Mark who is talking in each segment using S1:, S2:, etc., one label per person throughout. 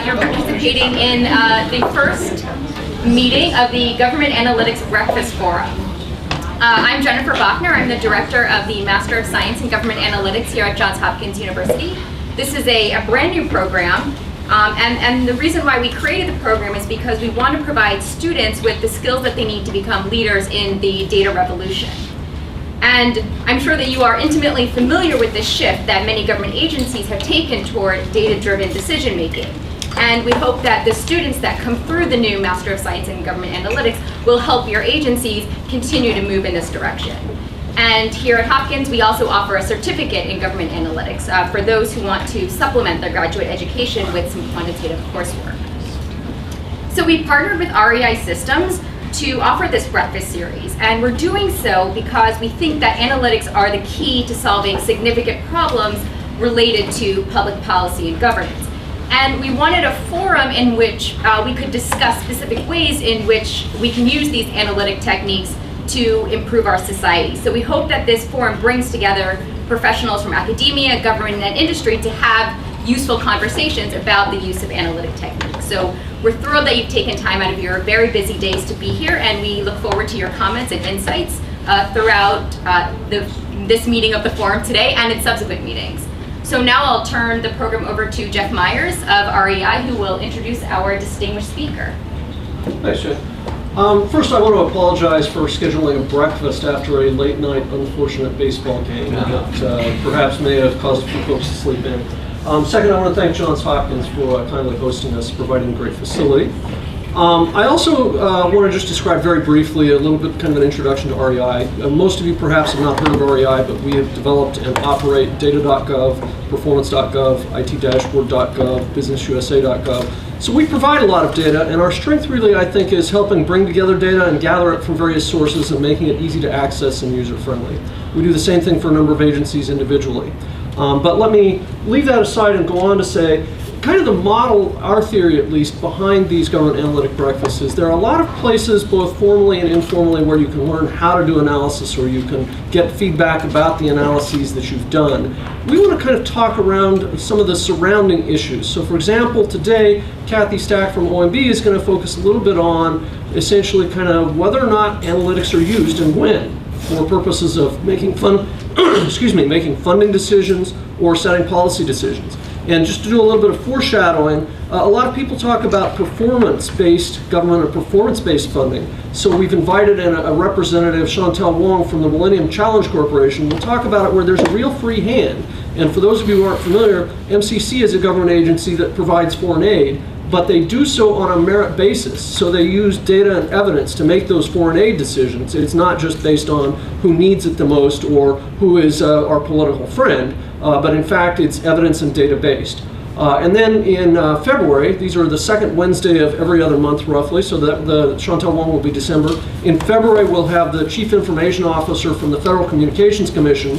S1: You're participating in the first meeting of the Government Analytics Breakfast Forum. I'm Jennifer Bachner. I'm the director of the Master of Science in Government Analytics here at Johns Hopkins University. This is a brand new program, and the reason why we created the program is because we want to provide students with the skills that they need to become leaders in the data revolution. And I'm sure that you are intimately familiar with the shift that many government agencies have taken toward data-driven decision-making. And we hope that the students that come through the new Master of Science in Government Analytics will help your agencies continue to move in this direction. And here at Hopkins, we also offer a certificate in Government Analytics for those who want to supplement their graduate education with some quantitative coursework. So we partnered with REI Systems to offer this breakfast series, and we're doing so because we think that analytics are the key to solving significant problems related to public policy and governance. And we wanted a forum in which we could discuss specific ways in which we can use these analytic techniques to improve our society. So we hope that this forum brings together professionals from academia, government, and industry to have useful conversations about the use of analytic techniques. So we're thrilled that you've taken time out of your very busy days to be here, and we look forward to your comments and insights throughout this meeting of the forum today and in subsequent meetings. So now I'll turn the program over to Jeff Myers of REI, who will introduce our distinguished speaker.
S2: Thanks, Jeff. First, I want to apologize for scheduling a breakfast after a late night unfortunate baseball game that perhaps may have caused a few folks to sleep in. Second, I want to thank Johns Hopkins for kindly hosting us, providing a great facility. I also want to just describe very briefly a little bit kind of an introduction to REI. Most of you perhaps have not heard of REI, but we have developed and operate data.gov, performance.gov, itdashboard.gov, businessusa.gov. So we provide a lot of data, and our strength really, I think, is helping bring together data and gather it from various sources and making it easy to access and user-friendly. We do the same thing for a number of agencies individually. But let me leave that aside and go on to say, kind of the model, our theory at least, behind these government analytic breakfasts is there are a lot of places, both formally and informally, where you can learn how to do analysis or you can get feedback about the analyses that you've done. We want to kind of talk around some of the surrounding issues. So for example, today, Kathy Stack from OMB is going to focus a little bit on essentially kind of whether or not analytics are used and when for purposes of making making funding decisions or setting policy decisions. And just to do a little bit of foreshadowing, a lot of people talk about performance-based government or performance-based funding. So we've invited in a representative, Chantel Wong from the Millennium Challenge Corporation. We'll talk about it where there's a real free hand. And for those of you who aren't familiar, MCC is a government agency that provides foreign aid, but they do so on a merit basis. So they use data and evidence to make those foreign aid decisions. It's not just based on who needs it the most or who is our political friend, but in fact it's evidence and data based. And then in February, these are the second Wednesday of every other month roughly, so that the Chantel Wong will be December. In February we'll have the Chief Information Officer from the Federal Communications Commission,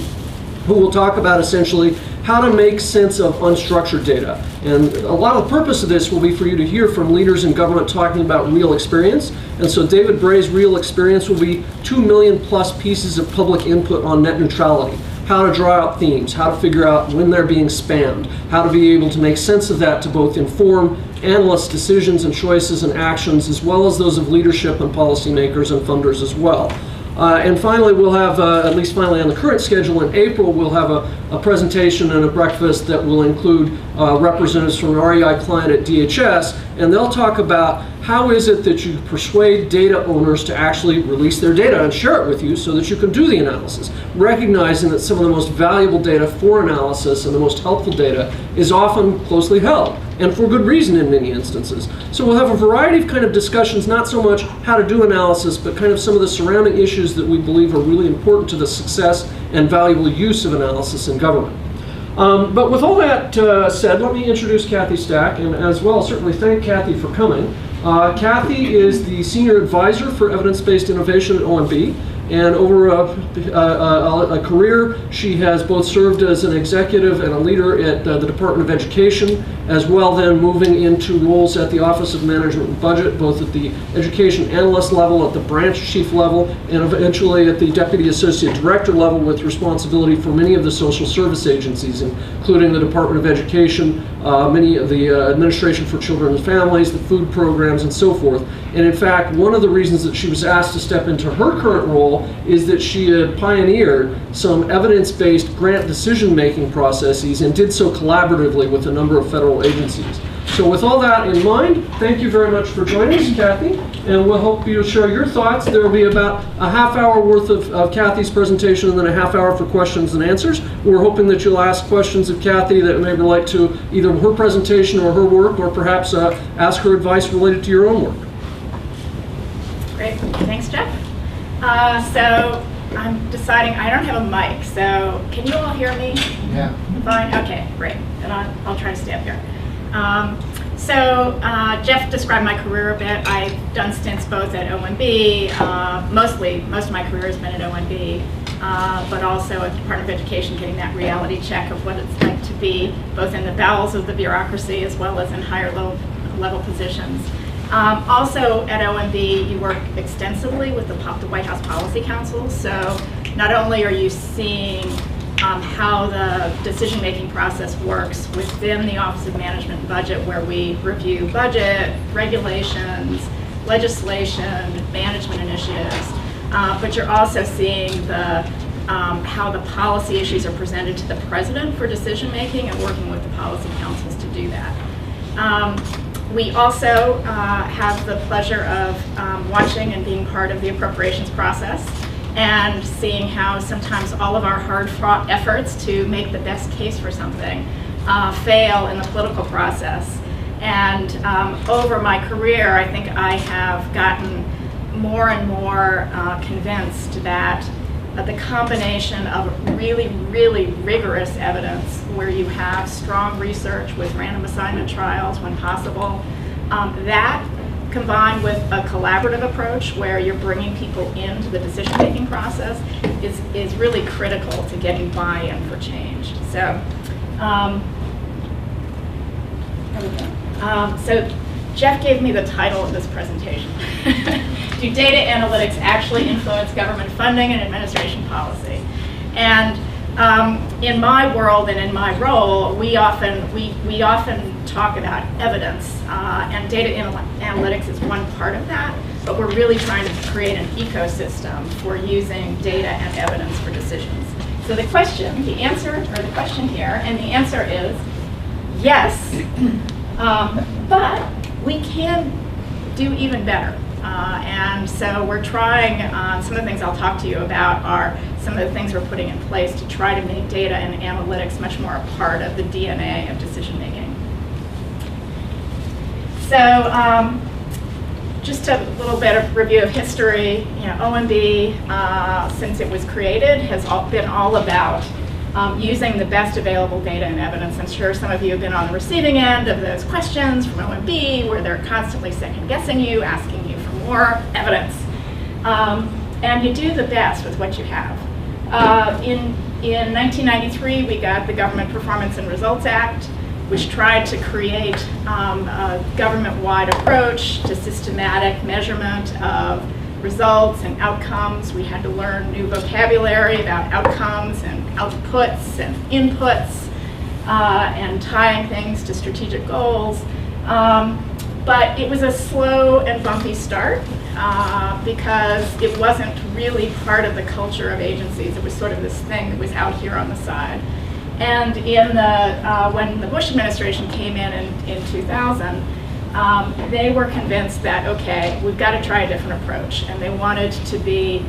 S2: who will talk about essentially how to make sense of unstructured data. And a lot of the purpose of this will be for you to hear from leaders in government talking about real experience. And so David Bray's real experience will be 2 million plus pieces of public input on net neutrality, how to draw out themes, how to figure out when they're being spammed, how to be able to make sense of that to both inform analysts' decisions and choices and actions, as well as those of leadership and policymakers and funders as well. And finally, we'll have, at least finally on the current schedule in April, we'll have a presentation and a breakfast that will include representatives from an REI client at DHS, and they'll talk about how is it that you persuade data owners to actually release their data and share it with you so that you can do the analysis, recognizing that some of the most valuable data for analysis and the most helpful data is often closely held, and for good reason in many instances. So we'll have a variety of kind of discussions, not so much how to do analysis, but kind of some of the surrounding issues that we believe are really important to the success and valuable use of analysis in government. But with all that said, let me introduce Kathy Stack, and as well certainly thank Kathy for coming. Kathy is the Senior Advisor for Evidence-Based Innovation at OMB, and over a career, she has both served as an executive and a leader at the Department of Education, as well then moving into roles at the Office of Management and Budget, both at the education analyst level, at the branch chief level, and eventually at the Deputy Associate Director level with responsibility for many of the social service agencies, including the Department of Education, many of the Administration for Children and Families, the food programs, and so forth. And in fact, one of the reasons that she was asked to step into her current role is that she had pioneered some evidence-based grant decision-making processes and did so collaboratively with a number of federal agencies. So with all that in mind, thank you very much for joining us, Kathy, and we'll hope you'll share your thoughts. There will be about a half hour worth of Kathy's presentation and then a half hour for questions and answers. We're hoping that you'll ask questions of Kathy that may relate to either her presentation or her work, or perhaps ask her advice related to your own work.
S3: Great, thanks, Jeff. So I'm deciding I don't have a mic, so can you all hear me?
S4: Yeah.
S3: Fine, okay, great, and I'll try to stay up here. Jeff described my career a bit. I've done stints both at OMB, most of my career has been at OMB, but also at the Department of Education, getting that reality check of what it's like to be both in the bowels of the bureaucracy as well as in higher level positions. Also at OMB, you work extensively with the White House Policy Council, so not only are you seeing how the decision-making process works within the Office of Management and Budget, where we review budget, regulations, legislation, management initiatives, but you're also seeing how the policy issues are presented to the President for decision-making and working with the policy councils to do that. We also have the pleasure of watching and being part of the appropriations process, and seeing how sometimes all of our hard-fought efforts to make the best case for something fail in the political process. And over my career, I think I have gotten more and more convinced that the combination of really, really rigorous evidence, where you have strong research with random assignment trials when possible, that combined with a collaborative approach where you're bringing people into the decision-making process is really critical to getting buy-in for change. So, so Jeff gave me the title of this presentation. Do data analytics actually influence government funding and administration policy? And in my world and in my role, we often talk about evidence, and data analytics is one part of that, but we're really trying to create an ecosystem for using data and evidence for decisions. So the question here, and the answer is yes, but we can do even better. And so we're trying, some of the things I'll talk to you about are some of the things we're putting in place to try to make data and analytics much more a part of the DNA of decision making. So just a little bit of review of history. OMB, since it was created, has been all about using the best available data and evidence. I'm sure some of you have been on the receiving end of those questions from OMB, where they're constantly second-guessing you, asking you for more evidence. And you do the best with what you have. In 1993, we got the Government Performance and Results Act, which tried to create a government-wide approach to systematic measurement of results and outcomes. We had to learn new vocabulary about outcomes and outputs and inputs, and tying things to strategic goals. But it was a slow and bumpy start because it wasn't really part of the culture of agencies. It was sort of this thing that was out here on the side. And when the Bush administration came in 2000, they were convinced that, okay, we've got to try a different approach. And they wanted to be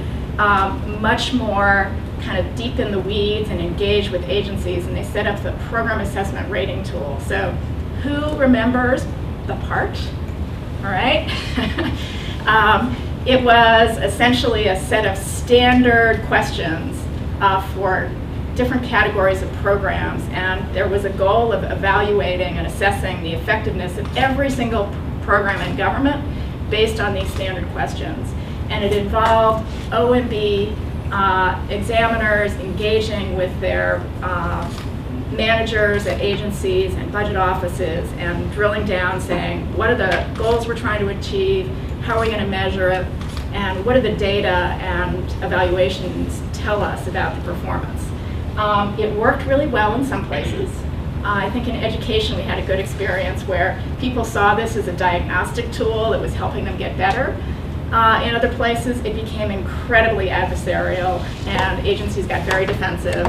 S3: much more kind of deep in the weeds and engage with agencies. And they set up the program assessment rating tool. So who remembers the PART? All right. It was essentially a set of standard questions for different categories of programs, and there was a goal of evaluating and assessing the effectiveness of every single program in government based on these standard questions. And it involved OMB examiners engaging with their managers at agencies and budget offices and drilling down, saying, what are the goals we're trying to achieve, how are we going to measure it, and what do the data and evaluations tell us about the performance. It worked really well in some places. I think in education we had a good experience where people saw this as a diagnostic tool that was helping them get better. In other places it became incredibly adversarial and agencies got very defensive,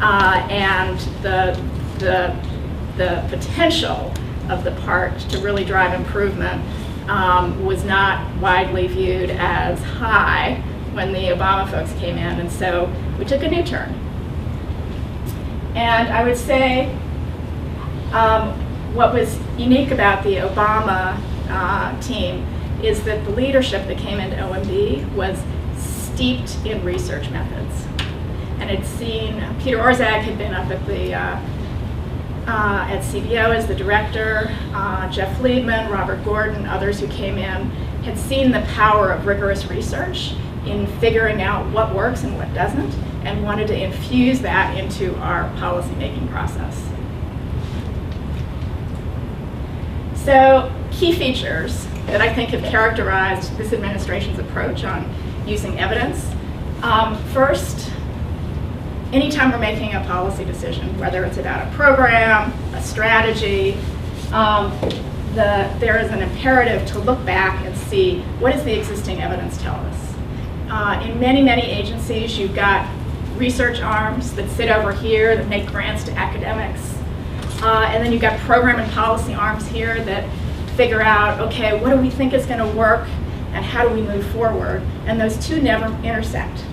S3: and the potential of the part to really drive improvement was not widely viewed as high when the Obama folks came in, and so we took a new turn. And I would say what was unique about the Obama team is that the leadership that came into OMB was steeped in research methods. And had seen, Peter Orszag had been up at the at CBO as the director, Jeff Fleedman, Robert Gordon, others who came in, had seen the power of rigorous research in figuring out what works and what doesn't, and wanted to infuse that into our policy-making process. So, key features that I think have characterized this administration's approach on using evidence. First, anytime we're making a policy decision, whether it's about a program, a strategy, there is an imperative to look back and see what does the existing evidence tell us. In many, many agencies, you've got research arms that sit over here that make grants to academics. And then you've got program and policy arms here that figure out, okay, what do we think is going to work and how do we move forward? And those two never intersect.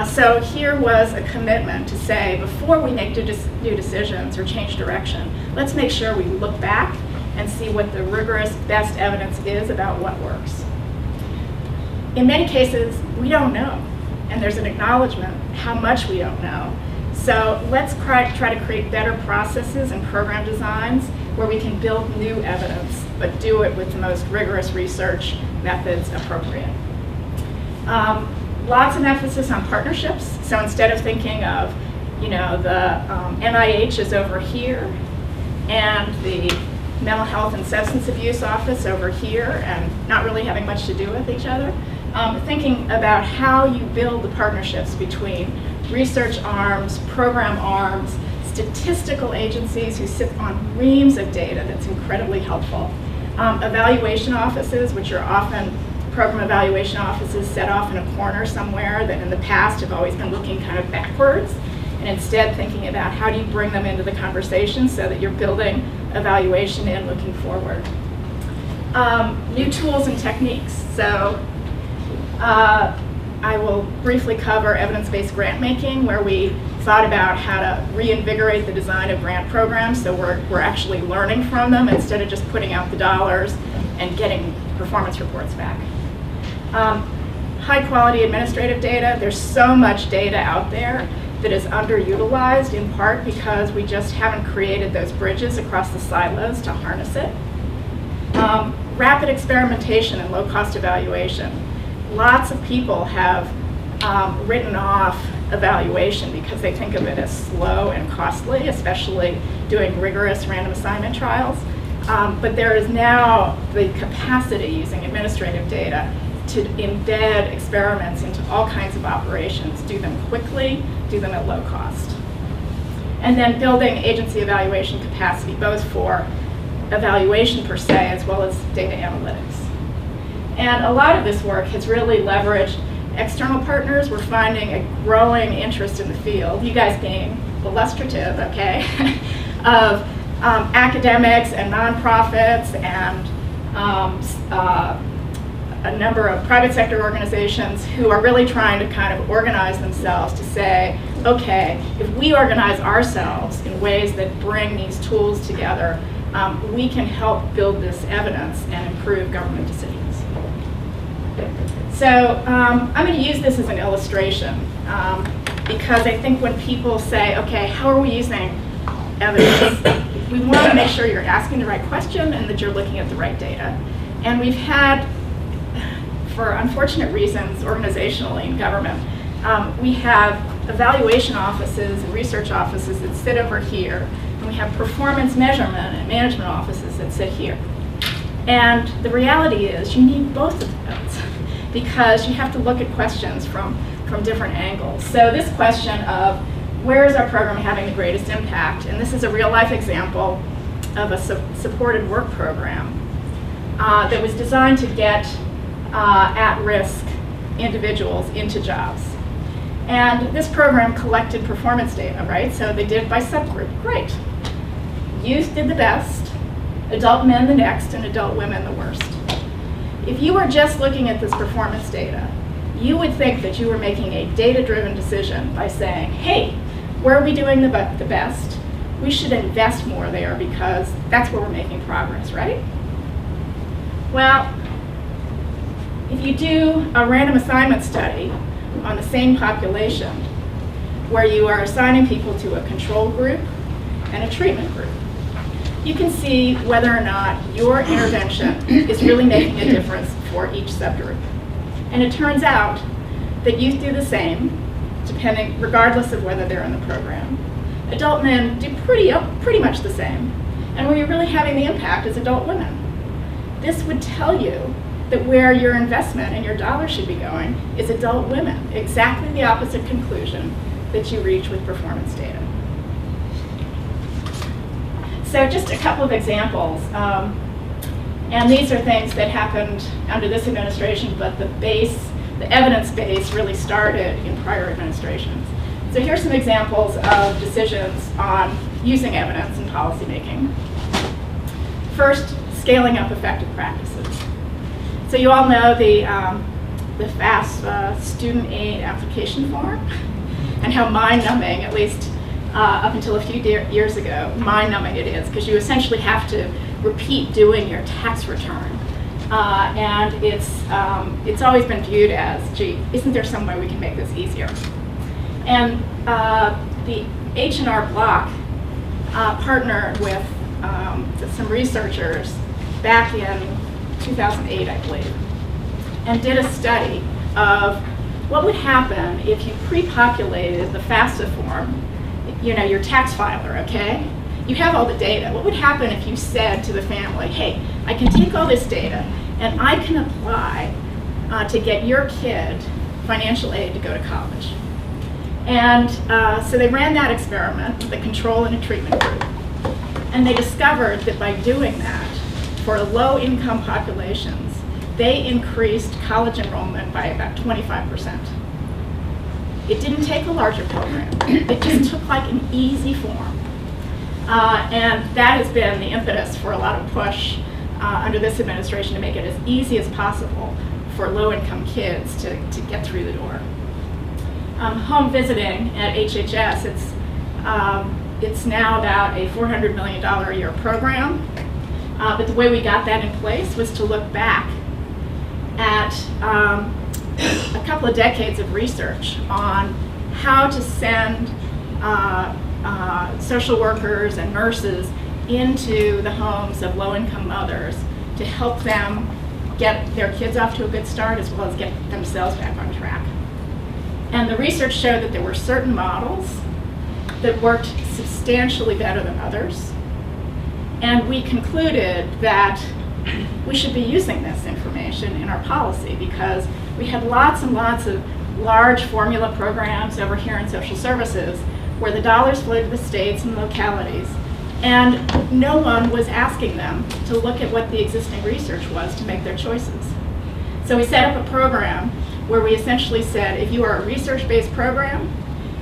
S3: So here was a commitment to say, before we make new decisions or change direction, let's make sure we look back and see what the rigorous best evidence is about what works. In many cases, we don't know, and there's an acknowledgement how much we don't know. So let's try to create better processes and program designs where we can build new evidence, but do it with the most rigorous research methods appropriate. Lots of emphasis on partnerships. So instead of thinking of, the NIH is over here, and the Mental Health and Substance Abuse Office over here, and not really having much to do with each other, thinking about how you build the partnerships between research arms, program arms, statistical agencies who sit on reams of data that's incredibly helpful. Evaluation offices, which are often program evaluation offices set off in a corner somewhere that in the past have always been looking kind of backwards, and instead thinking about how do you bring them into the conversation so that you're building evaluation and looking forward. New tools and techniques. So I will briefly cover evidence-based grant making, where we thought about how to reinvigorate the design of grant programs so we're actually learning from them instead of just putting out the dollars and getting performance reports back. High quality administrative data. There's so much data out there that is underutilized, in part because we just haven't created those bridges across the silos to harness it. Rapid experimentation and low-cost evaluation. Lots of people have written off evaluation because they think of it as slow and costly, especially doing rigorous random assignment trials. But there is now the capacity using administrative data to embed experiments into all kinds of operations, do them quickly, do them at low cost. And then building agency evaluation capacity, both for evaluation per se as well as data analytics. And a lot of this work has really leveraged external partners. We're finding a growing interest in the field, you guys being illustrative, okay, of academics and nonprofits and a number of private sector organizations who are really trying to kind of organize themselves to say, okay, if we organize ourselves in ways that bring these tools together, we can help build this evidence and improve government decisions. So I'm going to use this as an illustration because I think when people say, okay, how are we using evidence, we want to make sure you're asking the right question and that you're looking at the right data. And we've had, for unfortunate reasons, organizationally in government, we have evaluation offices and research offices that sit over here, and we have performance measurement and management offices that sit here. And the reality is you need both of those because you have to look at questions from different angles. So this question of where is our program having the greatest impact? And this is a real life example of a supported work program that was designed to get at-risk individuals into jobs. And this program collected performance data, right? So they did it by subgroup. Great. Youth did the best, adult men the next, and adult women the worst. If you were just looking at this performance data, you would think that you were making a data-driven decision by saying, hey, where are we doing the best? We should invest more there because that's where we're making progress, right? Well, if you do a random assignment study on the same population, where you are assigning people to a control group and a treatment group, you can see whether or not your intervention is really making a difference for each subgroup. And it turns out that youth do the same, regardless of whether they're in the program. Adult men do pretty much the same. And where you're really having the impact is adult women. This would tell you that where your investment and your dollars should be going is adult women. Exactly the opposite conclusion that you reach with performance data. So just a couple of examples. And these are things that happened under this administration, but the evidence base really started in prior administrations. So here's some examples of decisions on using evidence in policymaking. First, scaling up effective practices. So you all know the FAFSA student aid application form and how mind-numbing, at least up until a few years ago, mind-numbing it is, because you essentially have to repeat doing your tax return. And it's always been viewed as, gee, isn't there some way we can make this easier? And the H&R Block partnered with some researchers back in 2008, I believe, and did a study of what would happen if you pre-populated the FAFSA form, you know, your tax filer, okay? You have all the data. What would happen if you said to the family, hey, I can take all this data and I can apply to get your kid financial aid to go to college? And so they ran that experiment with a control and a treatment group. And they discovered that by doing that, for low-income populations, they increased college enrollment by about 25%. It didn't take a larger program. It just took like an easy form. And that has been the impetus for a lot of push under this administration to make it as easy as possible for low-income kids to get through the door. Home visiting at HHS, it's now about a $400 million a year program. But the way we got that in place was to look back at a couple of decades of research on how to send social workers and nurses into the homes of low-income mothers to help them get their kids off to a good start as well as get themselves back on track. And the research showed that there were certain models that worked substantially better than others. And we concluded that we should be using this information in our policy because we had lots and lots of large formula programs over here in social services where the dollars flowed to the states and localities, and no one was asking them to look at what the existing research was to make their choices. So we set up a program where we essentially said, if you are a research-based program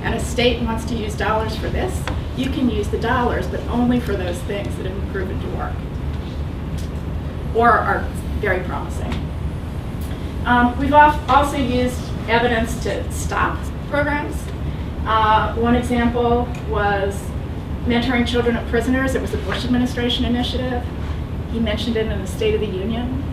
S3: and a state wants to use dollars for this, you can use the dollars, but only for those things that have been proven to work or are very promising. We've also used evidence to stop programs. One example was mentoring children of prisoners. It was a Bush administration initiative. He mentioned it in the State of the Union.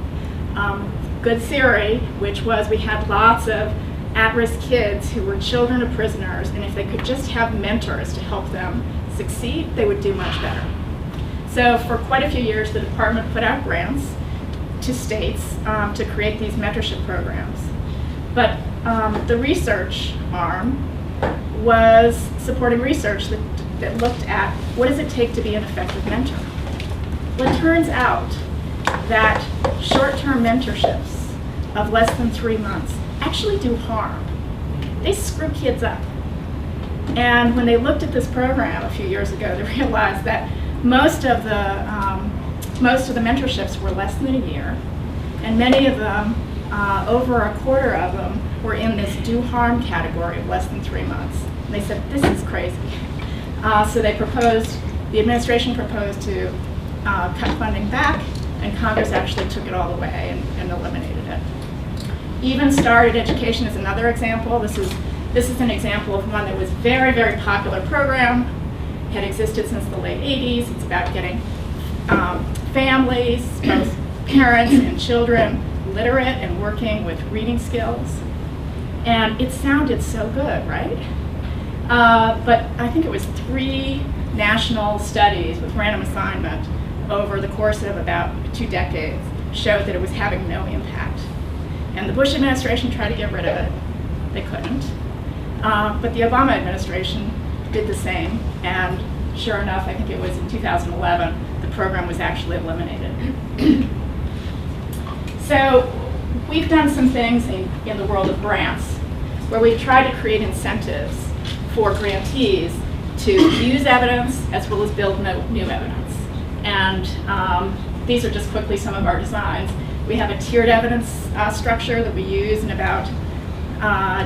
S3: Good theory, which was we had lots of at-risk kids who were children of prisoners, and if they could just have mentors to help them succeed, they would do much better. So for quite a few years, the department put out grants to states to create these mentorship programs. But the research arm was supporting research that looked at what does it take to be an effective mentor. Well, it turns out that short-term mentorships of less than 3 months actually do harm. They screw kids up. And when they looked at this program a few years ago, they realized that most of the mentorships were less than a year, and many of them, over a quarter of them, were in this do harm category of less than 3 months. And they said, this is crazy. So the administration proposed to cut funding back, and Congress actually took it all away and eliminated it. Even Started Education is another example. This is an example of one that was very, very popular program, had existed since the late 80s. It's about getting families, both parents and children, literate and working with reading skills. And it sounded so good, right? But I think it was 3 national studies with random assignment over the course of about 2 decades showed that it was having no impact. And the Bush administration tried to get rid of it. They couldn't. But the Obama administration did the same, and sure enough, I think it was in 2011, the program was actually eliminated. So we've done some things in the world of grants where we've tried to create incentives for grantees to use evidence as well as build new evidence. And these are just quickly some of our designs. We have a tiered evidence structure that we use in about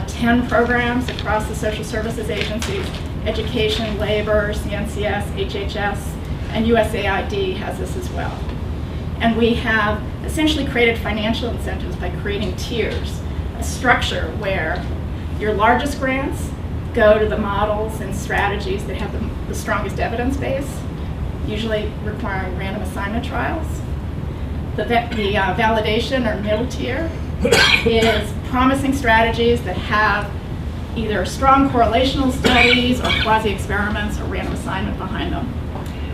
S3: 10 programs across the social services agencies: education, labor, CNCS, HHS, and USAID has this as well. And we have essentially created financial incentives by creating tiers, a structure where your largest grants go to the models and strategies that have the strongest evidence base, usually requiring random assignment trials. The validation or middle tier is promising strategies that have either strong correlational studies or quasi-experiments or random assignment behind them.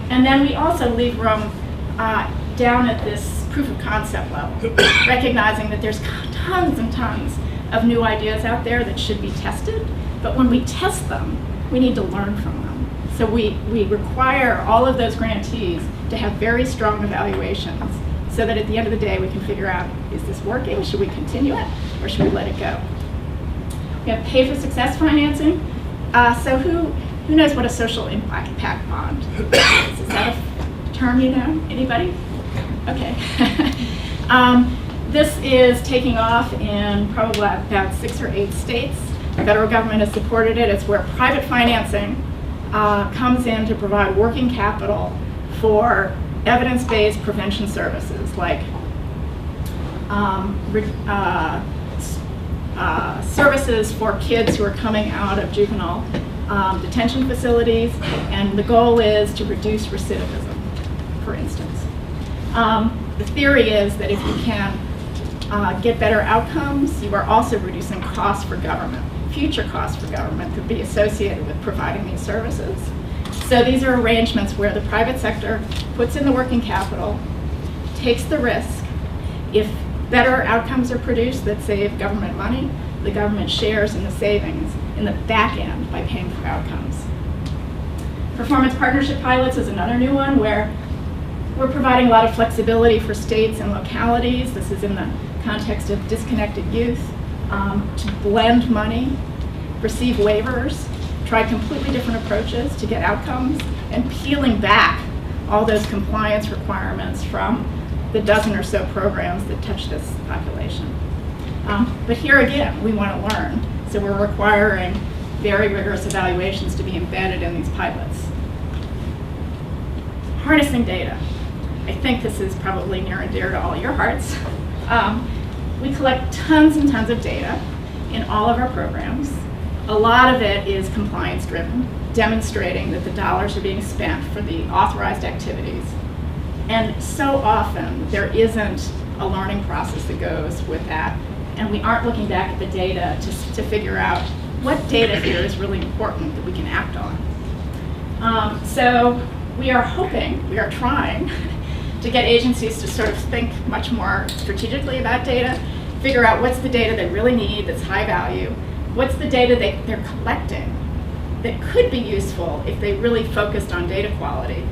S3: And then we also leave room down at this proof of concept level, recognizing that there's tons and tons of new ideas out there that should be tested, but when we test them, we need to learn from them. So we require all of those grantees to have very strong evaluations so that at the end of the day we can figure out, is this working? Should we continue it or should we let it go? We have pay for success financing. So who knows what a social impact bond is? Is that a term you know? Anybody? Okay. This is taking off in probably about 6 or 8 states. The federal government has supported it. It's where private financing comes in to provide working capital for evidence-based prevention services like services for kids who are coming out of juvenile detention facilities, and the goal is to reduce recidivism, for instance. The theory is that if you can get better outcomes, you are also reducing costs for government. Future costs for government could be associated with providing these services. So these are arrangements where the private sector puts in the working capital, takes the risk. If better outcomes are produced that save government money, the government shares in the savings in the back end by paying for outcomes. Performance partnership pilots is another new one where we're providing a lot of flexibility for states and localities. This is in the context of disconnected youth, to blend money, receive waivers, try completely different approaches to get outcomes, and peeling back all those compliance requirements from the dozen or so programs that touch this population. But here again, we want to learn, so we're requiring very rigorous evaluations to be embedded in these pilots. Harnessing data. I think this is probably near and dear to all your hearts. We collect tons and tons of data in all of our programs. A lot of it is compliance driven, demonstrating that the dollars are being spent for the authorized activities. And so often there isn't a learning process that goes with that, and we aren't looking back at the data to figure out what data here is really important that we can act on. So we are hoping, we are trying to get agencies to sort of think much more strategically about data, figure out what's the data they really need that's high value, what's the data they're collecting that could be useful if they really focused on data quality,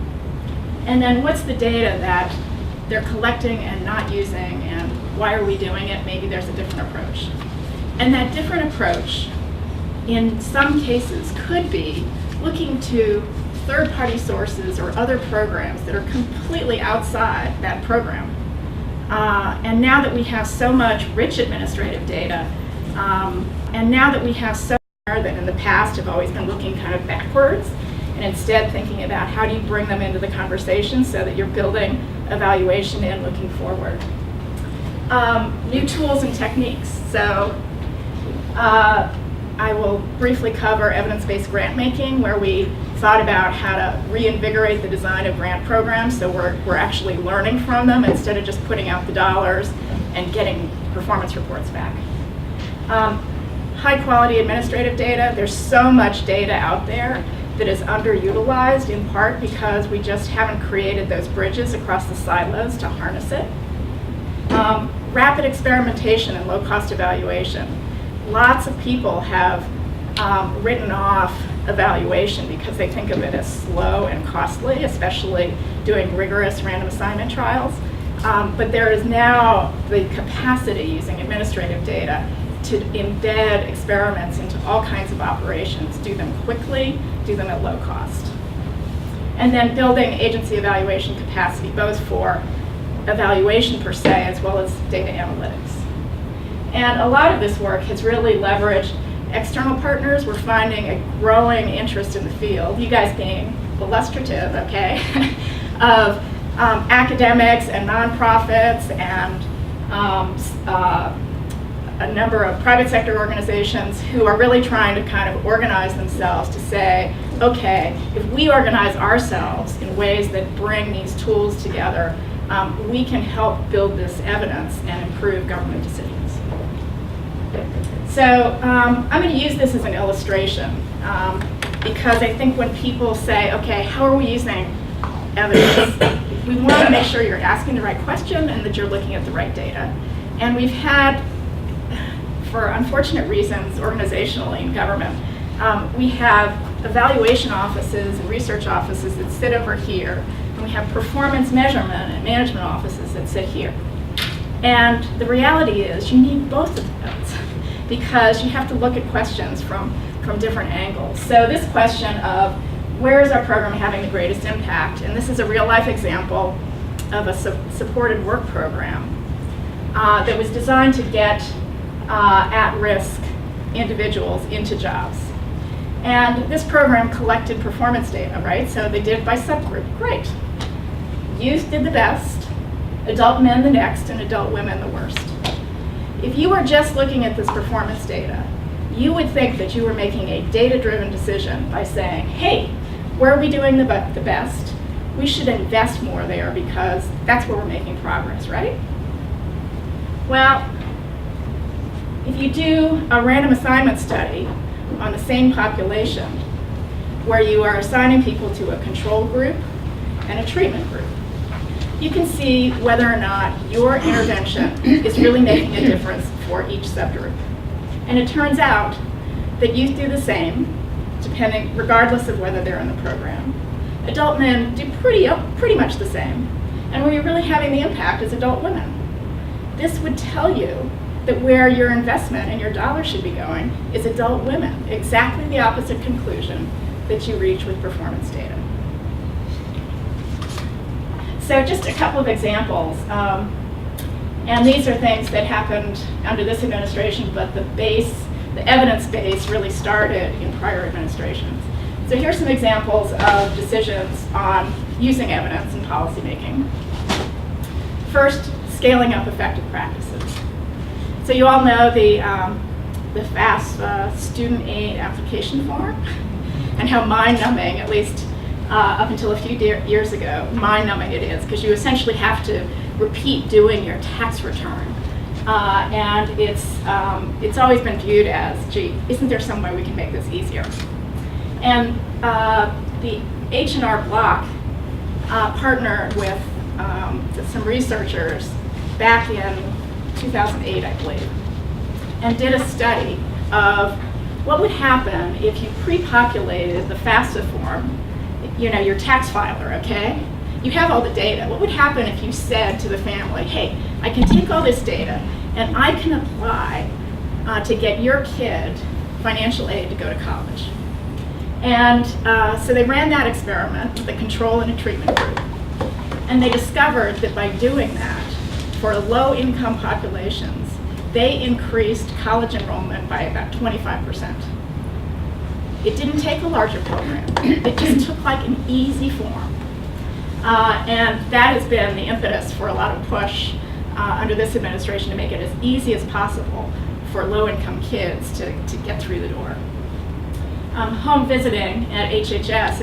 S3: and then what's the data that they're collecting and not using, and why are we doing it? Maybe there's a different approach. And that different approach in some cases, could be looking to third-party sources or other programs that are completely outside that program. And now that we have so much rich administrative data, and now that we have so much that in the past have always been looking kind of backwards, and instead thinking about how do you bring them into the conversation so that you're building evaluation and looking forward. New tools and techniques. So I will briefly cover evidence-based grant making, where we thought about how to reinvigorate the design of grant programs so we're actually learning from them instead of just putting out the dollars and getting performance reports back. High quality administrative data. There's so much data out there that is underutilized, in part because we just haven't created those bridges across the silos to harness it. Rapid experimentation and low-cost evaluation. Lots of people have written off evaluation because they think of it as slow and costly, especially doing rigorous random assignment trials. But there is now the capacity using administrative data to embed experiments into all kinds of operations, do them quickly, do them at low cost. And then building agency evaluation capacity, both for evaluation per se as well as data analytics. And a lot of this work has really leveraged external partners. We're finding a growing interest in the field, you guys being illustrative, okay, of academics and nonprofits and a number of private sector organizations who are really trying to kind of organize themselves to say, okay, if we organize ourselves in ways that bring these tools together, we can help build this evidence and improve government decisions. So I'm going to use this as an illustration because I think when people say, okay, how are we using evidence, we want to make sure you're asking the right question and that you're looking at the right data. And we've had, for unfortunate reasons, organizationally in government, we have evaluation offices and research offices that sit over here, and we have performance measurement and management offices that sit here. And the reality is you need both of those because you have to look at questions from different angles. So this question of where is our program having the greatest impact, and this is a real life example of a supported work program that was designed to get at-risk individuals into jobs. And this program collected performance data, right? So they did it by subgroup. Great. Youth did the best, adult men the next, and adult women the worst. If you were just looking at this performance data, you would think that you were making a data-driven decision by saying, hey, where are we doing the best? We should invest more there because that's where we're making progress, right? Well, if you do a random assignment study on the same population where you are assigning people to a control group and a treatment group, you can see whether or not your intervention is really making a difference for each subgroup. And it turns out that youth do the same, regardless of whether they're in the program. Adult men do pretty much the same. And where you're really having the impact is adult women. This would tell you that where your investment and your dollars should be going is adult women. Exactly the opposite conclusion that you reach with performance data. So just a couple of examples. And these are things that happened under this administration, but the evidence base really started in prior administrations. So here's some examples of decisions on using evidence in policymaking. First, scaling up effective practices. So you all know the FAFSA student aid application form and how mind-numbing, at least up until a few years ago, mind-numbing it is, because you essentially have to repeat doing your tax return. And it's always been viewed as, gee, isn't there some way we can make this easier? And the H&R Block partnered with some researchers back in 2008, I believe, and did a study of what would happen if you pre-populated the FAFSA form, your tax filer, okay? You have all the data. What would happen if you said to the family, hey, I can take all this data and I can apply to get your kid financial aid to go to college. And so they ran that experiment with a control and a treatment group. And they discovered that by doing that, for low-income populations, they increased college enrollment by about 25%. It didn't take a larger program. It just took like an easy form. And that has been the impetus for a lot of push under this administration to make it as easy as possible for low-income kids to get through the door. Home visiting at HHS,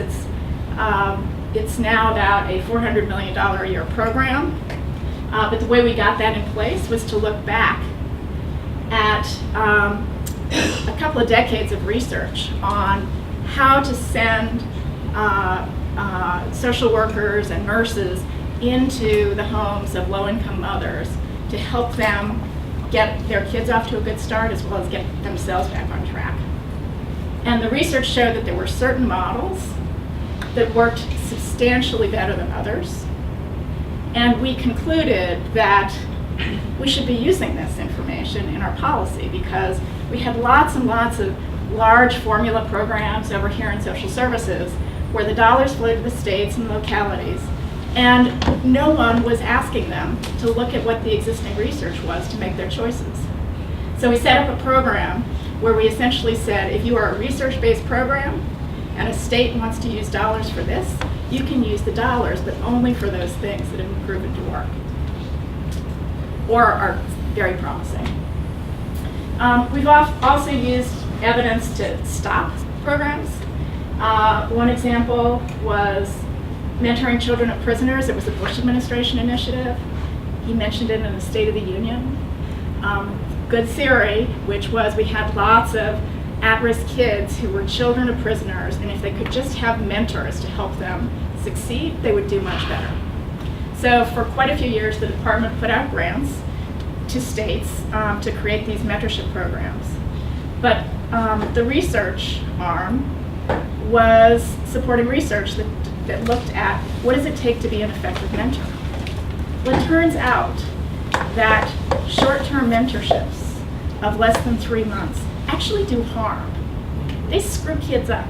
S3: it's now about a $400 million a year program. But the way we got that in place was to look back at a couple of decades of research on how to send social workers and nurses into the homes of low-income mothers to help them get their kids off to a good start as well as get themselves back on track. And the research showed that there were certain models that worked substantially better than others. And we concluded that we should be using this information in our policy because we had lots and lots of large formula programs over here in social services where the dollars flowed to the states and localities, and no one was asking them to look at what the existing research was to make their choices. So we set up a program where we essentially said, if you are a research-based program and a state wants to use dollars for this, you can use the dollars, but only for those things that have been proven to work or are very promising. We've also used evidence to stop programs. One example was mentoring children of prisoners. It was a Bush administration initiative. He mentioned it in the State of the Union. Good theory, which was we had lots of at-risk kids who were children of prisoners, and if they could just have mentors to help them succeed, they would do much better. So for quite a few years, the department put out grants to states to create these mentorship programs. But the research arm was supporting research that looked at what does it take to be an effective mentor. Well, it turns out that short-term mentorships of less than 3 months actually do harm. They screw kids up.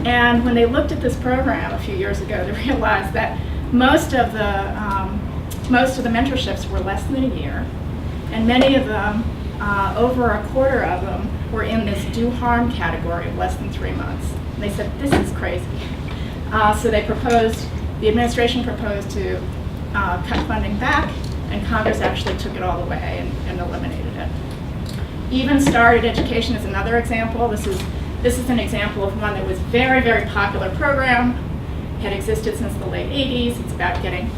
S3: And when they looked at this program a few years ago, they realized that most of the mentorships were less than a year, and many of them, over a quarter of them, were in this do harm category of less than 3 months. And they said, this is crazy. So the administration proposed to cut funding back, and Congress actually took it all away and eliminated it. Even Started Education is another example. This is an example of one that was very, very popular program, had existed since the late 80s. It's about getting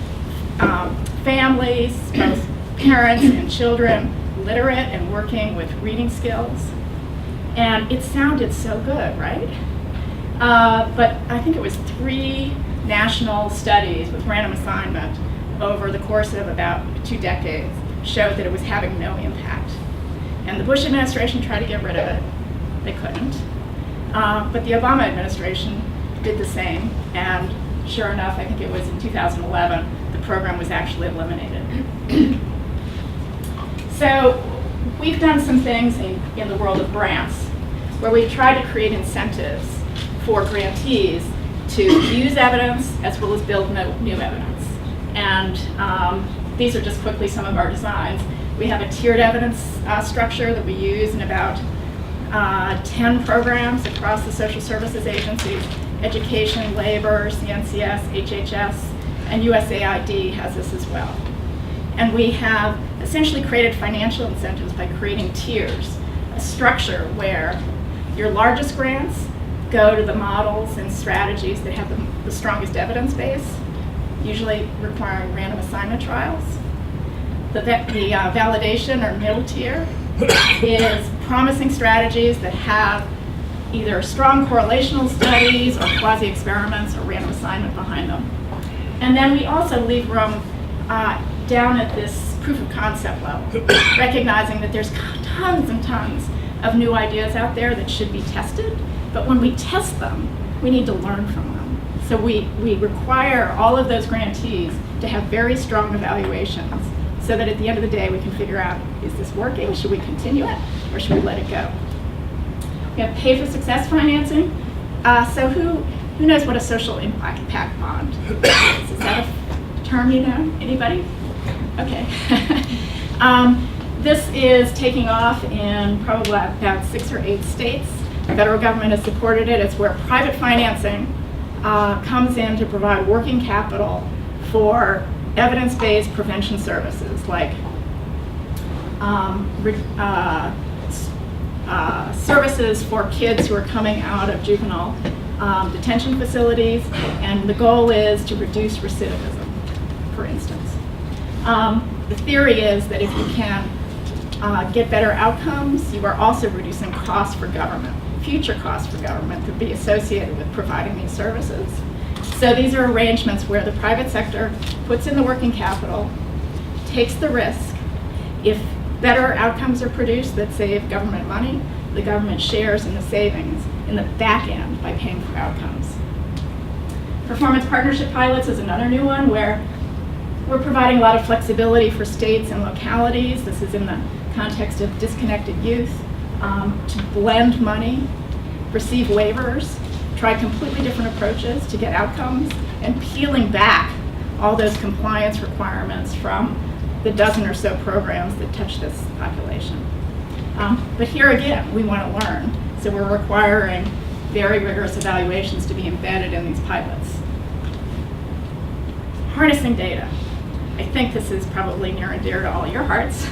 S3: families, both parents and children, literate and working with reading skills. And it sounded so good, right? But I think it was 3 national studies with random assignment over the course of about 2 decades showed that it was having no impact. And the Bush administration tried to get rid of it. They couldn't. But the Obama administration did the same. And sure enough, I think it was in 2011, the program was actually eliminated. So we've done some things in the world of grants where we've tried to create incentives for grantees to use evidence as well as build new evidence. And these are just quickly some of our designs. We have a tiered evidence structure that we use in about 10 programs across the social services agencies: education, labor, CNCS, HHS, and USAID has this as well. And we have essentially created financial incentives by creating tiers, a structure where your largest grants go to the models and strategies that have the strongest evidence base, usually requiring random assignment trials. The validation or middle tier is promising strategies that have either strong correlational studies or quasi-experiments or random assignment behind them. And then we also leave room down at this proof of concept level, recognizing that there's tons and tons of new ideas out there that should be tested, but when we test them, we need to learn from them. So we require all of those grantees to have very strong evaluations so that at the end of the day we can figure out, is this working? Should we continue it or should we let it go? We have pay for success financing. So who knows what a social impact bond is? Is that a term you know? Anybody? Okay. This is taking off in probably about 6 or 8 states. The federal government has supported it. It's where private financing comes in to provide working capital for evidence-based prevention services like services for kids who are coming out of juvenile detention facilities, and the goal is to reduce recidivism, for instance. The theory is that if you can get better outcomes, you are also reducing costs for government, future costs for government that be associated with providing these services. So these are arrangements where the private sector puts in the working capital, takes the risk. If better outcomes are produced that save government money, the government shares in the savings in the back end by paying for outcomes. Performance partnership pilots is another new one where we're providing a lot of flexibility for states and localities. This is in the context of disconnected youth, to blend money, receive waivers, try completely different approaches to get outcomes, and peeling back all those compliance requirements from the dozen or so programs that touch this population. But here again, we want to learn, so we're requiring very rigorous evaluations to be embedded in these pilots. Harnessing data. I think this is probably near and dear to all your hearts.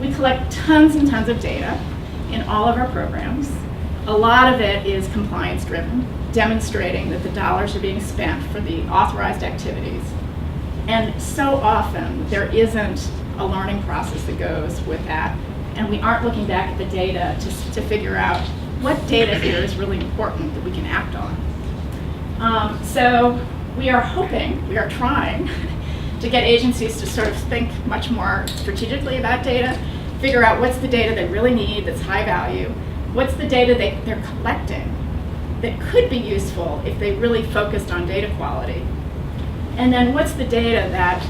S3: We collect tons and tons of data in all of our programs. A lot of it is compliance driven, demonstrating that the dollars are being spent for the authorized activities. And so often there isn't a learning process that goes with that, and we aren't looking back at the data to figure out what data here is really important that we can act on. So we are hoping, we are trying to get agencies to sort of think much more strategically about data, figure out what's the data they really need that's high value, what's the data they're collecting that could be useful if they really focused on data quality, and then what's the data that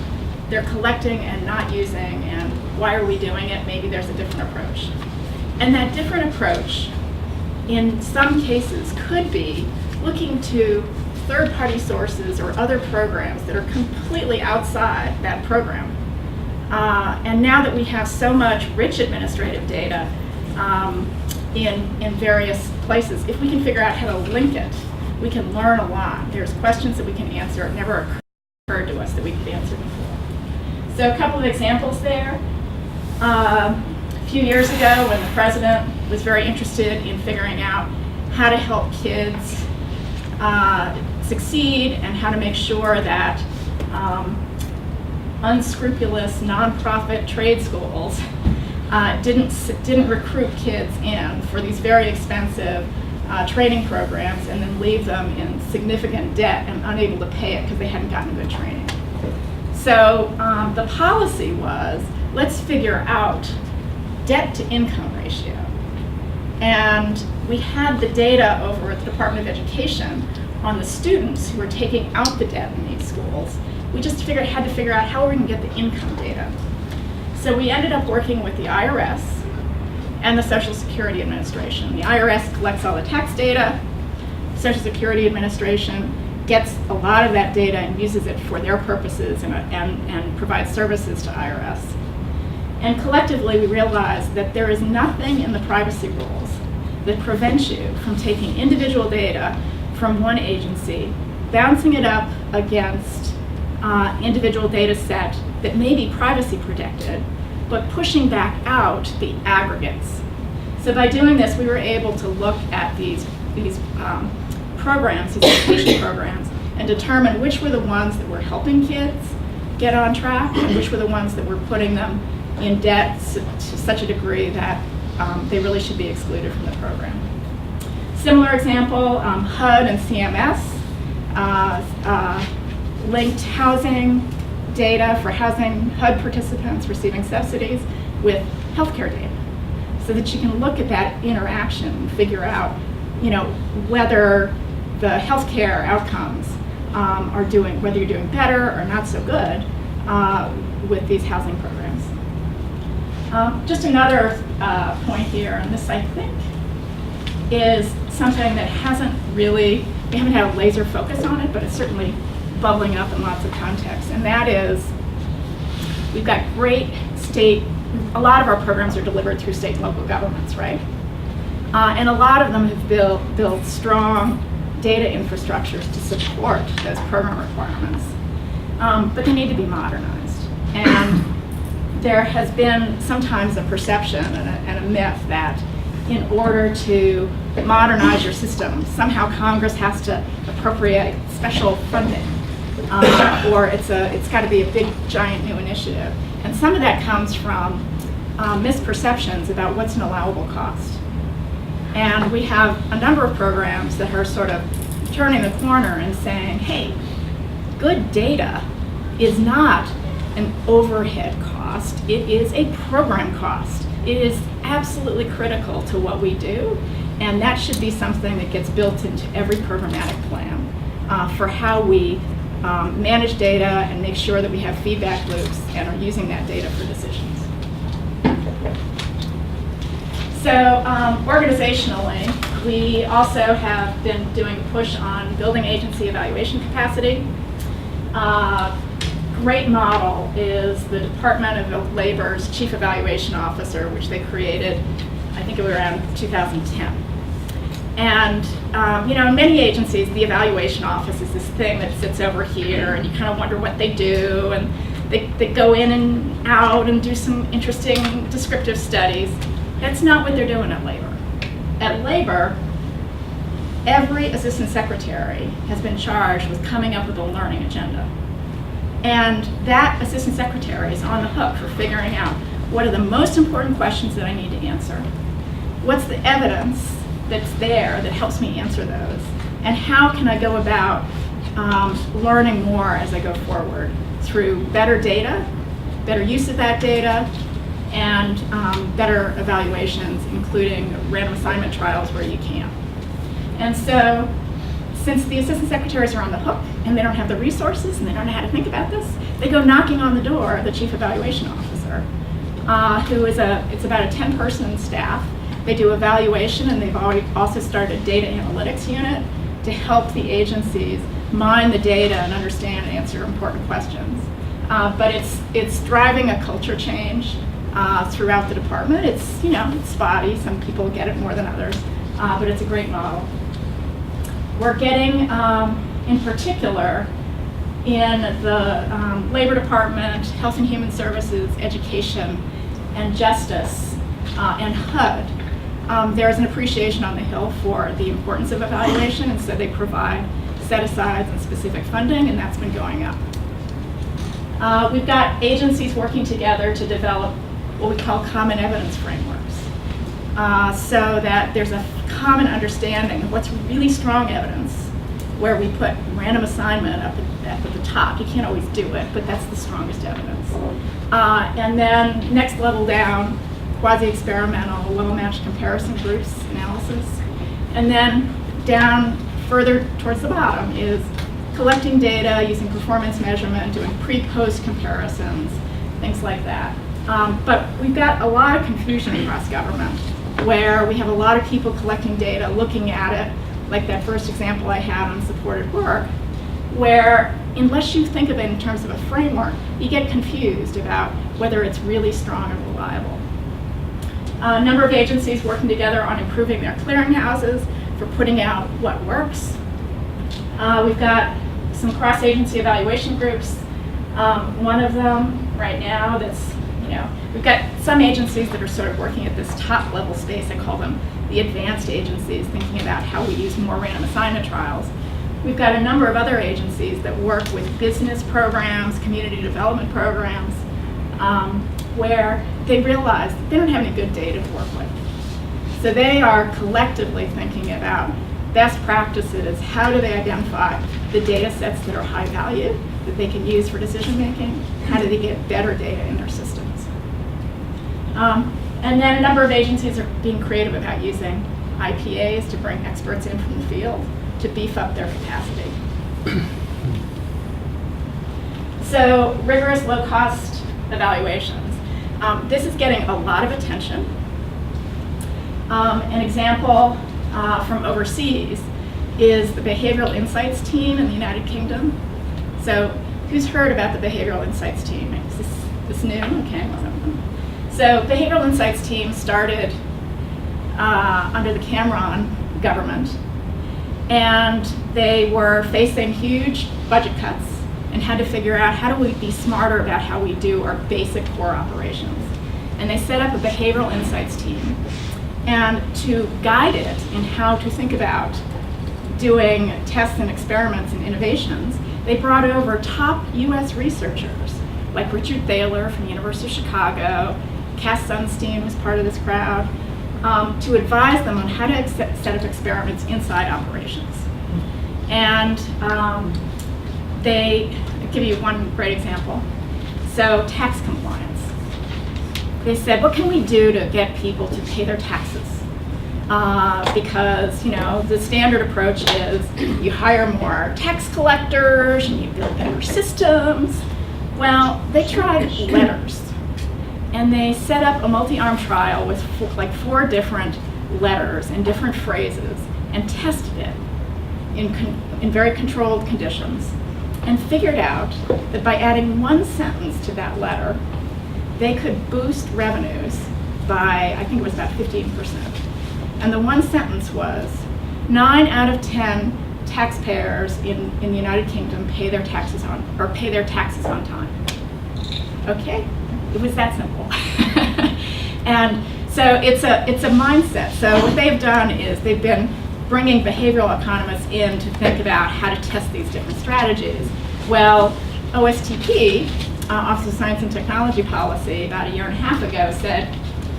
S3: they're collecting and not using, and why are we doing it? Maybe there's a different approach. And that different approach, in some cases, could be looking to third-party sources or other programs that are completely outside that program. And now that we have so much rich administrative data in various places, if we can figure out how to link it, we can learn a lot. There's questions that we can answer. It never occurred to us that we could answer before. So a couple of examples there. A few years ago, when the president was very interested in figuring out how to help kids succeed and how to make sure that unscrupulous nonprofit trade schools didn't recruit kids in for these very expensive training programs and then leave them in significant debt and unable to pay it because they hadn't gotten good training. So the policy was, let's figure out debt to income ratio. And we had the data over at the Department of Education on the students who were taking out the debt in these schools. We just had to figure out how we can get the income data. So we ended up working with the IRS and the Social Security Administration. The IRS collects all the tax data. Social Security Administration gets a lot of that data and uses it for their purposes and provides services to IRS. And collectively, we realized that there is nothing in the privacy rules that prevents you from taking individual data from one agency, bouncing it up against individual data set that may be privacy protected, but pushing back out the aggregates. So by doing this, we were able to look at these programs, these education programs, and determine which were the ones that were helping kids get on track and which were the ones that were putting them in debt to such a degree that they really should be excluded from the program. Similar example, HUD and CMS linked housing data for housing HUD participants receiving subsidies with healthcare data, so that you can look at that interaction and figure out, whether the healthcare outcomes are doing, whether you're doing better or not so good with these housing programs. Just another point here, and this I think is something that we haven't had a laser focus on it, but it's certainly bubbling up in lots of contexts. And that is, we've got great a lot of our programs are delivered through state and local governments, right? And a lot of them have built strong data infrastructures to support those program requirements. But they need to be modernized. And there has been sometimes a perception and a myth that in order to modernize your system, somehow Congress has to appropriate special funding, or it's got to be a big, giant new initiative. And some of that comes from misperceptions about what's an allowable cost. And we have a number of programs that are sort of turning the corner and saying, hey, good data is not an overhead cost, it is a program cost. It is absolutely critical to what we do, and that should be something that gets built into every programmatic plan for how we manage data and make sure that we have feedback loops and are using that data for decisions. So organizationally, we also have been doing a push on building agency evaluation capacity. Great model is the Department of Labor's Chief Evaluation Officer, which they created, I think it was around 2010. And in many agencies, the evaluation office is this thing that sits over here, and you kind of wonder what they do, and they go in and out and do some interesting descriptive studies. That's not what they're doing at Labor. At Labor, every assistant secretary has been charged with coming up with a learning agenda. And that assistant secretary is on the hook for figuring out what are the most important questions that I need to answer, what's the evidence that's there that helps me answer those, and how can I go about learning more as I go forward through better data, better use of that data, and better evaluations, including random assignment trials where you can. And so, since the assistant secretaries are on the hook and they don't have the resources and they don't know how to think about this, they go knocking on the door of the chief evaluation officer, who is it's about a 10-person staff. They do evaluation, and they've also started a data analytics unit to help the agencies mine the data and understand and answer important questions. But it's driving a culture change throughout the department. It's spotty. Some people get it more than others, but it's a great model. We're getting, in particular, in the Labor Department, Health and Human Services, Education, and Justice, and HUD, there's an appreciation on the Hill for the importance of evaluation, and so they provide set-asides and specific funding, and that's been going up. We've got agencies working together to develop what we call common evidence frameworks, so that there's a common understanding of what's really strong evidence, where we put random assignment up at the top. You can't always do it, but that's the strongest evidence. And then next level down, quasi-experimental, well-matched comparison groups analysis. And then down further towards the bottom is collecting data, using performance measurement, doing pre-post comparisons, things like that. But we've got a lot of confusion across government, where we have a lot of people collecting data, looking at it, like that first example I had on supported work, where unless you think of it in terms of a framework, you get confused about whether it's really strong and reliable. A number of agencies working together on improving their clearinghouses for putting out what works. We've got some cross-agency evaluation groups. One of them right now we've got some agencies that are sort of working at this top level space. I call them the advanced agencies, thinking about how we use more random assignment trials. We've got a number of other agencies that work with business programs, community development programs, where they realize that they don't have any good data to work with. So they are collectively thinking about best practices. How do they identify the data sets that are high value, that they can use for decision making? How do they get better data in their systems? And then a number of agencies are being creative about using IPAs to bring experts in from the field to beef up their capacity. So rigorous low-cost evaluations. This is getting a lot of attention. An example from overseas is the Behavioral Insights team in the United Kingdom. So who's heard about the Behavioral Insights team? Is this new? Okay. So Behavioral Insights team started under the Cameron government, and they were facing huge budget cuts and had to figure out how do we be smarter about how we do our basic core operations. And they set up a Behavioral Insights team. And to guide it in how to think about doing tests and experiments and innovations, they brought over top US researchers, like Richard Thaler from the University of Chicago. Cass Sunstein was part of this crowd, to advise them on how to set up experiments inside operations. And they give you one great example. So tax compliance. They said, what can we do to get people to pay their taxes? Because, the standard approach is you hire more tax collectors and you build better systems. Well, they tried letters. And they set up a multi-arm trial with like 4 different letters and different phrases and tested it in very controlled conditions, and figured out that by adding 1 sentence to that letter, they could boost revenues by, I think it was about 15%. And the 1 sentence was, 9 out of 10 taxpayers in the United Kingdom pay their taxes on time. Okay, it was that simple. And so it's a mindset. So what they've done is they've been bringing behavioral economists in to think about how to test these different strategies. Well, OSTP, Office of Science and Technology Policy, about 1.5 years ago said,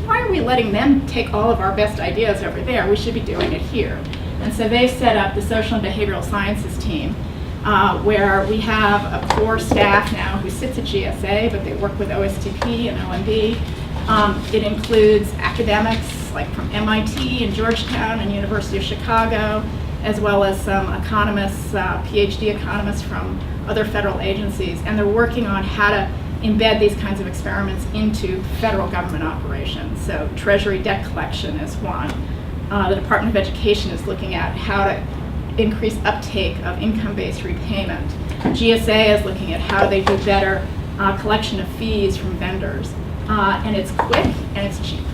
S3: why are we letting them take all of our best ideas over there? We should be doing it here. And so they set up the Social and Behavioral Sciences team, where we have a core staff now who sits at GSA, but they work with OSTP and OMB. It includes academics like from MIT and Georgetown and University of Chicago, as well as some economists, PhD economists from other federal agencies, and they're working on how to embed these kinds of experiments into federal government operations. So Treasury debt collection is one. The Department of Education is looking at how to increase uptake of income-based repayment. GSA is looking at how they do better collection of fees from vendors. And it's quick and it's cheap.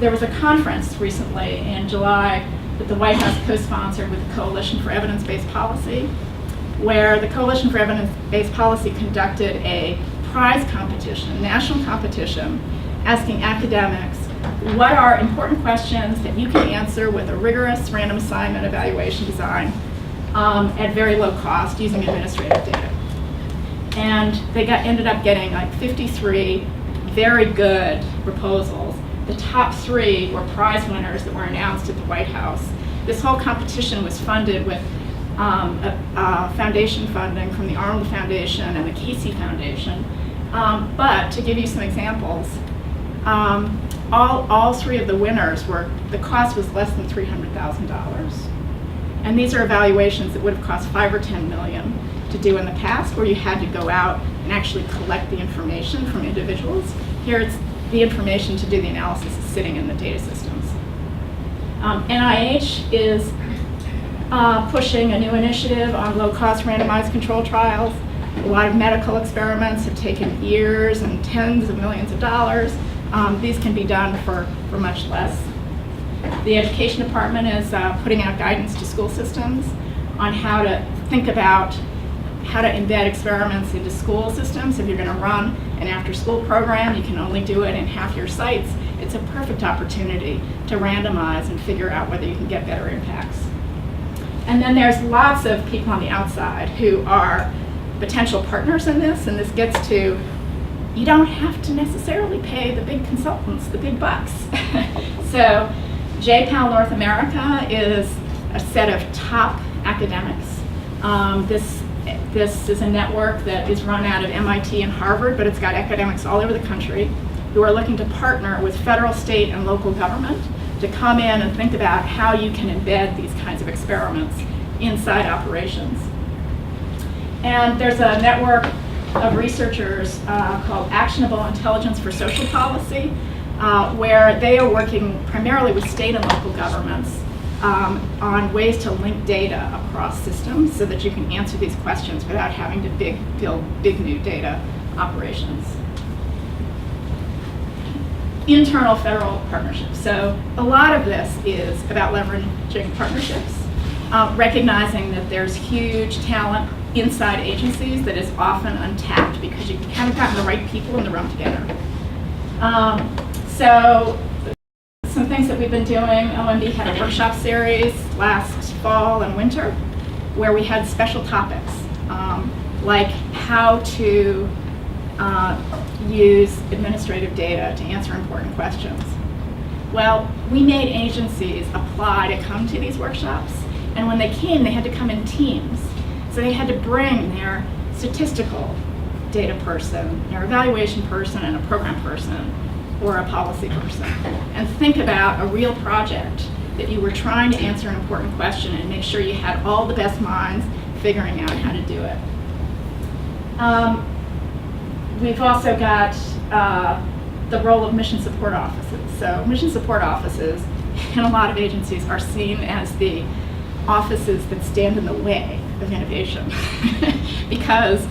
S3: There was a conference recently in July that the White House co-sponsored with the Coalition for Evidence-Based Policy, where the Coalition for Evidence-Based Policy conducted a prize competition, national competition, asking academics what are important questions that you can answer with a rigorous random assignment evaluation design at very low cost using administrative data. And they ended up getting like 53 very good proposals. The top 3 were prize winners that were announced at the White House. This whole competition was funded with foundation funding from the Arnold Foundation and the Casey Foundation. But to give you some examples, all 3 of the winners the cost was less than $300,000. And these are evaluations that would have cost $5 or $10 million to do in the past, where you had to go out and actually collect the information from individuals. Here it's the information to do the analysis is sitting in the data systems. NIH is pushing a new initiative on low-cost randomized control trials. A lot of medical experiments have taken years and tens of millions of dollars. These can be done for much less. The Education Department is putting out guidance to school systems on how to think about how to embed experiments into school systems. If you're going to run an after-school program, you can only do it in half your sites. It's a perfect opportunity to randomize and figure out whether you can get better impacts. And then there's lots of people on the outside who are potential partners in this, and this gets to, you don't have to necessarily pay the big consultants the big bucks. So JPAL North America is a set of top academics. This is a network that is run out of MIT and Harvard, but it's got academics all over the country who are looking to partner with federal, state, and local government to come in and think about how you can embed these kinds of experiments inside operations. And there's a network of researchers called Actionable Intelligence for Social Policy. where they are working primarily with state and local governments on ways to link data across systems so that you can answer these questions without having to build big new data operations. Internal federal partnerships. So a lot of this is about leveraging partnerships, recognizing that there's huge talent inside agencies that is often untapped because you haven't gotten the right people in the room together. So some things that we've been doing, OMB had a workshop series last fall and winter where we had special topics, like how to use administrative data to answer important questions. Well, we made agencies apply to come to these workshops, and when they came, they had to come in teams. So they had to bring their statistical data person, their evaluation person, and a program person, or a policy person, and think about a real project that you were trying to answer an important question and make sure you had all the best minds figuring out how to do it. We've also got the role of mission support offices. So mission support offices in a lot of agencies are seen as the offices that stand in the way of innovation because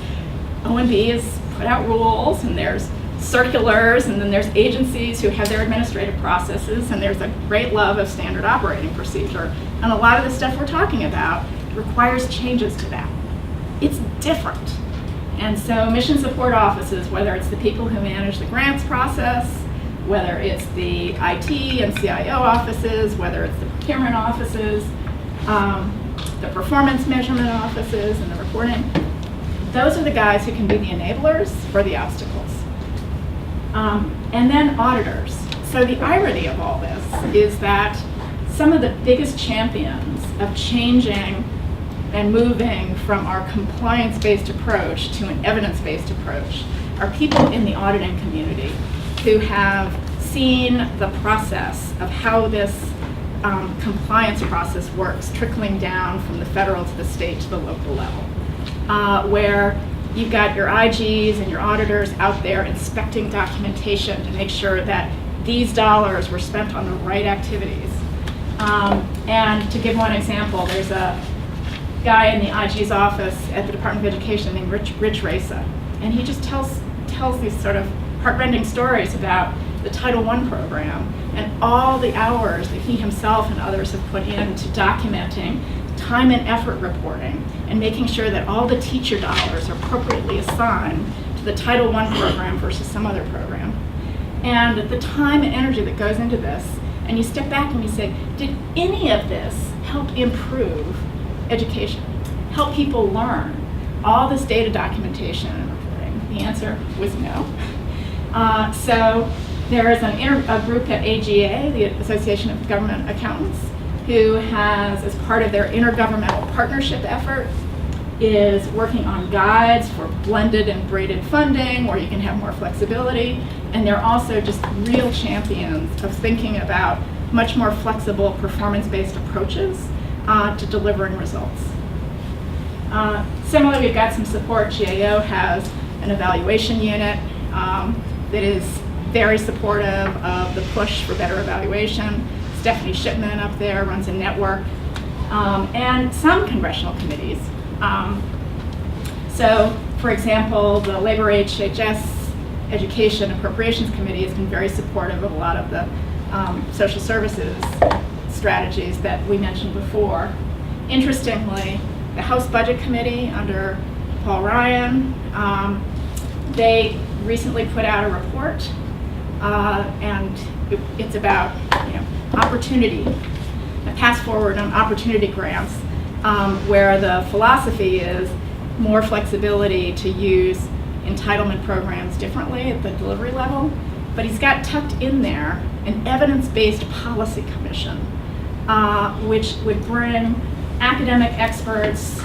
S3: OMB has put out rules and there's circulars and then there's agencies who have their administrative processes and there's a great love of standard operating procedure. And a lot of the stuff we're talking about requires changes to that. It's different. And so mission support offices, whether it's the people who manage the grants process, whether it's the IT and CIO offices, whether it's the procurement offices, the performance measurement offices and the reporting, those are the guys who can be the enablers or the obstacles. And then auditors. So the irony of all this is that some of the biggest champions of changing and moving from our compliance-based approach to an evidence-based approach are people in the auditing community who have seen the process of how this compliance process works trickling down from the federal to the state to the local level, where you've got your IGs and your auditors out there inspecting documentation to make sure that these dollars were spent on the right activities. And to give one example, there's a guy in the IG's office at the Department of Education named Rich Raisa, and he just tells these sort of heartrending stories about the Title I program and all the hours that he himself and others have put into documenting time and effort reporting and making sure that all the teacher dollars are appropriately assigned to the Title I program versus some other program. And the time and energy that goes into this, and you step back and you say, did any of this help improve education, help people learn all this data documentation and reporting? The answer was no. So there is a group at AGA, the Association of Government Accountants, who has, as part of their intergovernmental partnership effort, is working on guides for blended and braided funding where you can have more flexibility. And they're also just real champions of thinking about much more flexible performance-based approaches to delivering results. Similarly, we've got some support. GAO has an evaluation unit that is very supportive of the push for better evaluation. Stephanie Shipman up there runs a network, and some congressional committees. So, for example, the Labor HHS Education Appropriations Committee has been very supportive of a lot of the social services strategies that we mentioned before. Interestingly, the House Budget Committee under Paul Ryan, they recently put out a report, and it's about opportunity, a path forward on opportunity grants, where the philosophy is more flexibility to use entitlement programs differently at the delivery level. But he's got tucked in there an evidence-based policy commission, which would bring academic experts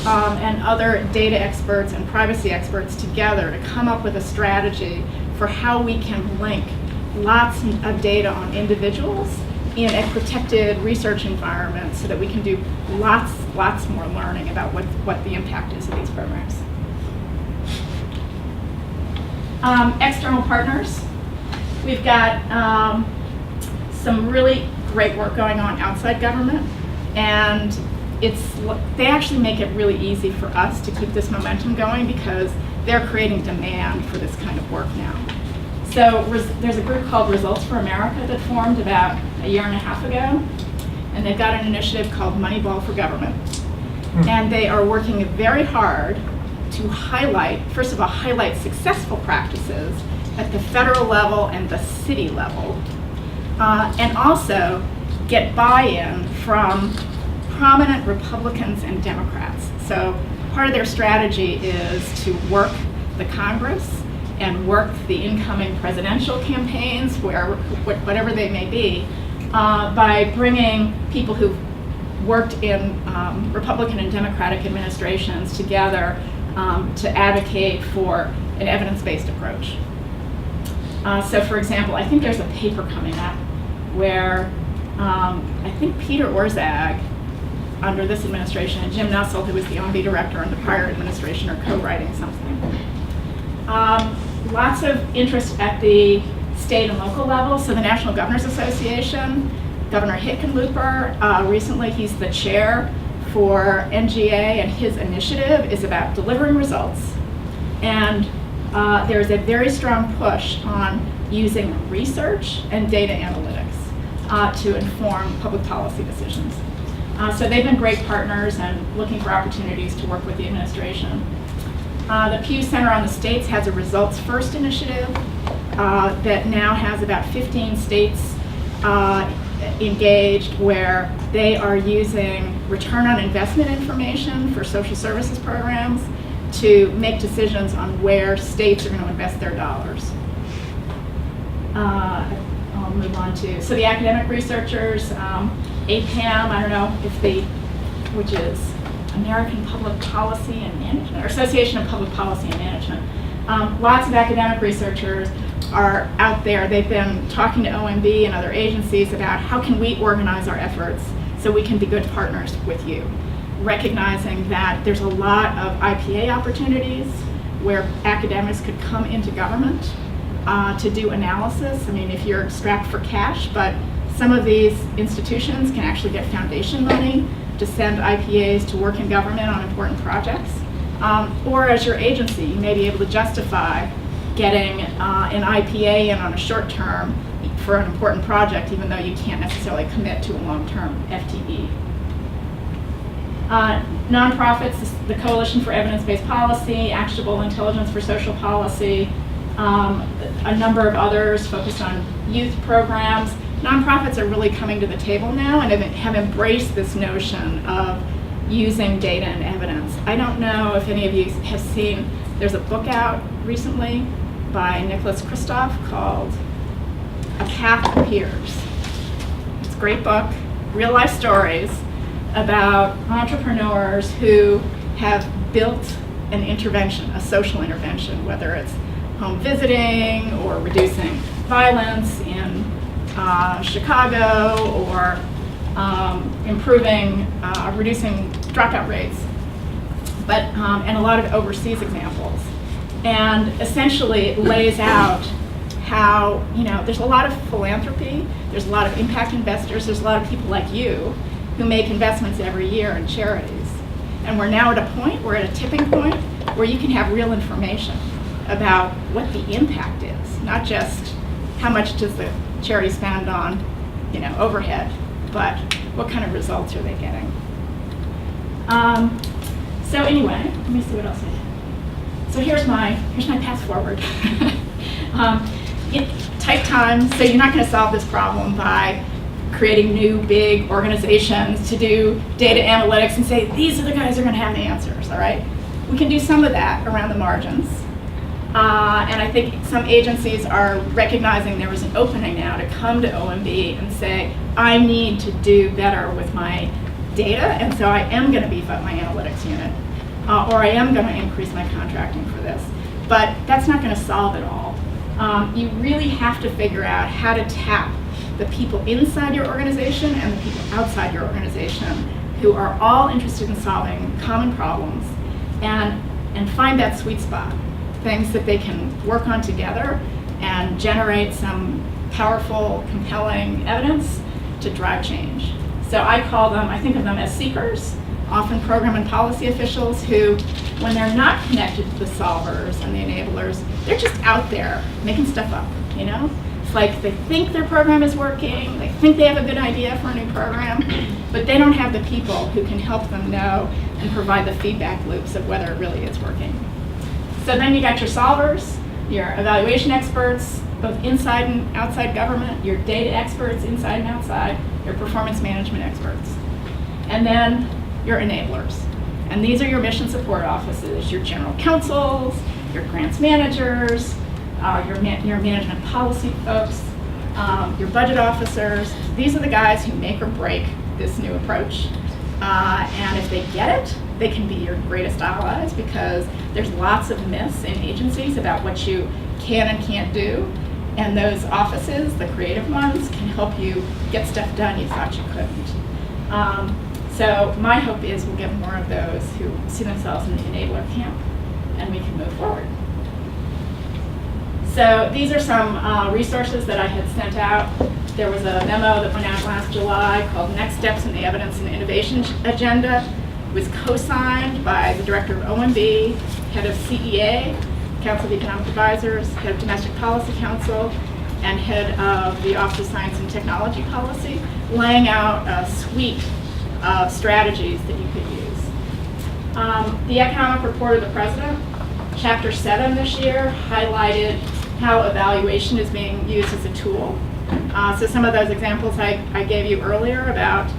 S3: and other data experts and privacy experts together to come up with a strategy for how we can link lots of data on individuals in a protected research environment so that we can do lots more learning about what the impact is of these programs. External partners. We've got some really great work going on outside government, and they actually make it really easy for us to keep this momentum going because they're creating demand for this kind of work now. So there's a group called Results for America that formed about a year and a half ago, and they've got an initiative called Moneyball for Government. And they are working very hard to highlight, first of all, highlight successful practices at the federal level and the city level, and also get buy-in from prominent Republicans and Democrats. So part of their strategy is to work the Congress and work the incoming presidential campaigns, whatever they may be, by bringing people who've worked in Republican and Democratic administrations together to advocate for an evidence-based approach. So for example, I think there's a paper coming up where I think Peter Orszag, under this administration, and Jim Nussel, who was the OMB director in the prior administration, are co-writing something. Lots of interest at the state and local level. So the National Governors Association, Governor Hickenlooper, recently he's the chair for NGA, and his initiative is about delivering results. And there's a very strong push on using research and data analytics to inform public policy decisions. So they've been great partners and looking for opportunities to work with the administration. The Pew Center on the States has a Results First initiative that now has about 15 states engaged, where they are using return on investment information for social services programs to make decisions on where states are going to invest their dollars. I'll move on to, so the academic researchers, APAM, I don't know if which is American Public Policy and Management, or Association of Public Policy and Management. Lots of academic researchers are out there. They've been talking to OMB and other agencies about how can we organize our efforts so we can be good partners with you, recognizing that there's a lot of IPA opportunities where academics could come into government to do analysis. I mean, if you're strapped for cash, but some of these institutions can actually get foundation money to send IPAs to work in government on important projects. Or as your agency, you may be able to justify getting an IPA in on a short term for an important project, even though you can't necessarily commit to a long-term FTE. Nonprofits, the Coalition for Evidence-Based Policy, Actionable Intelligence for Social Policy, a number of others focused on youth programs. Nonprofits are really coming to the table now and have embraced this notion of using data and evidence. I don't know if any of you have seen, there's a book out recently by Nicholas Kristof called A Path Appears. It's a great book, real life stories about entrepreneurs who have built an intervention, a social intervention, whether it's home visiting or reducing violence in Chicago, or reducing dropout rates, but and a lot of overseas examples. And essentially it lays out how, there's a lot of philanthropy, there's a lot of impact investors, there's a lot of people like you who make investments every year in charities. And we're now at a tipping point where you can have real information about what the impact is, not just how much does the charity spend on, overhead, but what kind of results are they getting. So anyway, let me see what else I did. So here's my path forward. Tight times, so you're not going to solve this problem by creating new big organizations to do data analytics and say, these are the guys who are going to have the answers, all right? We can do some of that around the margins. And I think some agencies are recognizing there was an opening now to come to OMB and say, I need to do better with my data, and so I am going to beef up my analytics unit, or I am going to increase my contracting for this. But that's not going to solve it all. You really have to figure out how to tap the people inside your organization and the people outside your organization who are all interested in solving common problems, and find that sweet spot, things that they can work on together and generate some powerful, compelling evidence to drive change. So I think of them as seekers, often program and policy officials who, when they're not connected to the solvers and the enablers, they're just out there making stuff up, you know? It's like they think their program is working, they think they have a good idea for a new program, but they don't have the people who can help them know and provide the feedback loops of whether it really is working. So then you got your solvers, your evaluation experts, both inside and outside government, your data experts inside and outside, your performance management experts. And then your enablers. And these are your mission support offices, your general counsels, your grants managers, your management policy folks, your budget officers. These are the guys who make or break this new approach. And if they get it, they can be your greatest allies because there's lots of myths in agencies about what you can and can't do. And those offices, the creative ones, can help you get stuff done you thought you couldn't. So my hope is we'll get more of those who see themselves in the enabler camp and we can move forward. So these are some resources that I had sent out. There was a memo that went out last July called Next Steps in the Evidence and Innovation Agenda. It was co-signed by the director of OMB, head of CEA, Council of Economic Advisors, head of Domestic Policy Council, and head of the Office of Science and Technology Policy, laying out a suite of strategies that you could use. The Economic Report of the President, Chapter 7 this year, highlighted how evaluation is being used as a tool. So some of those examples I gave you earlier about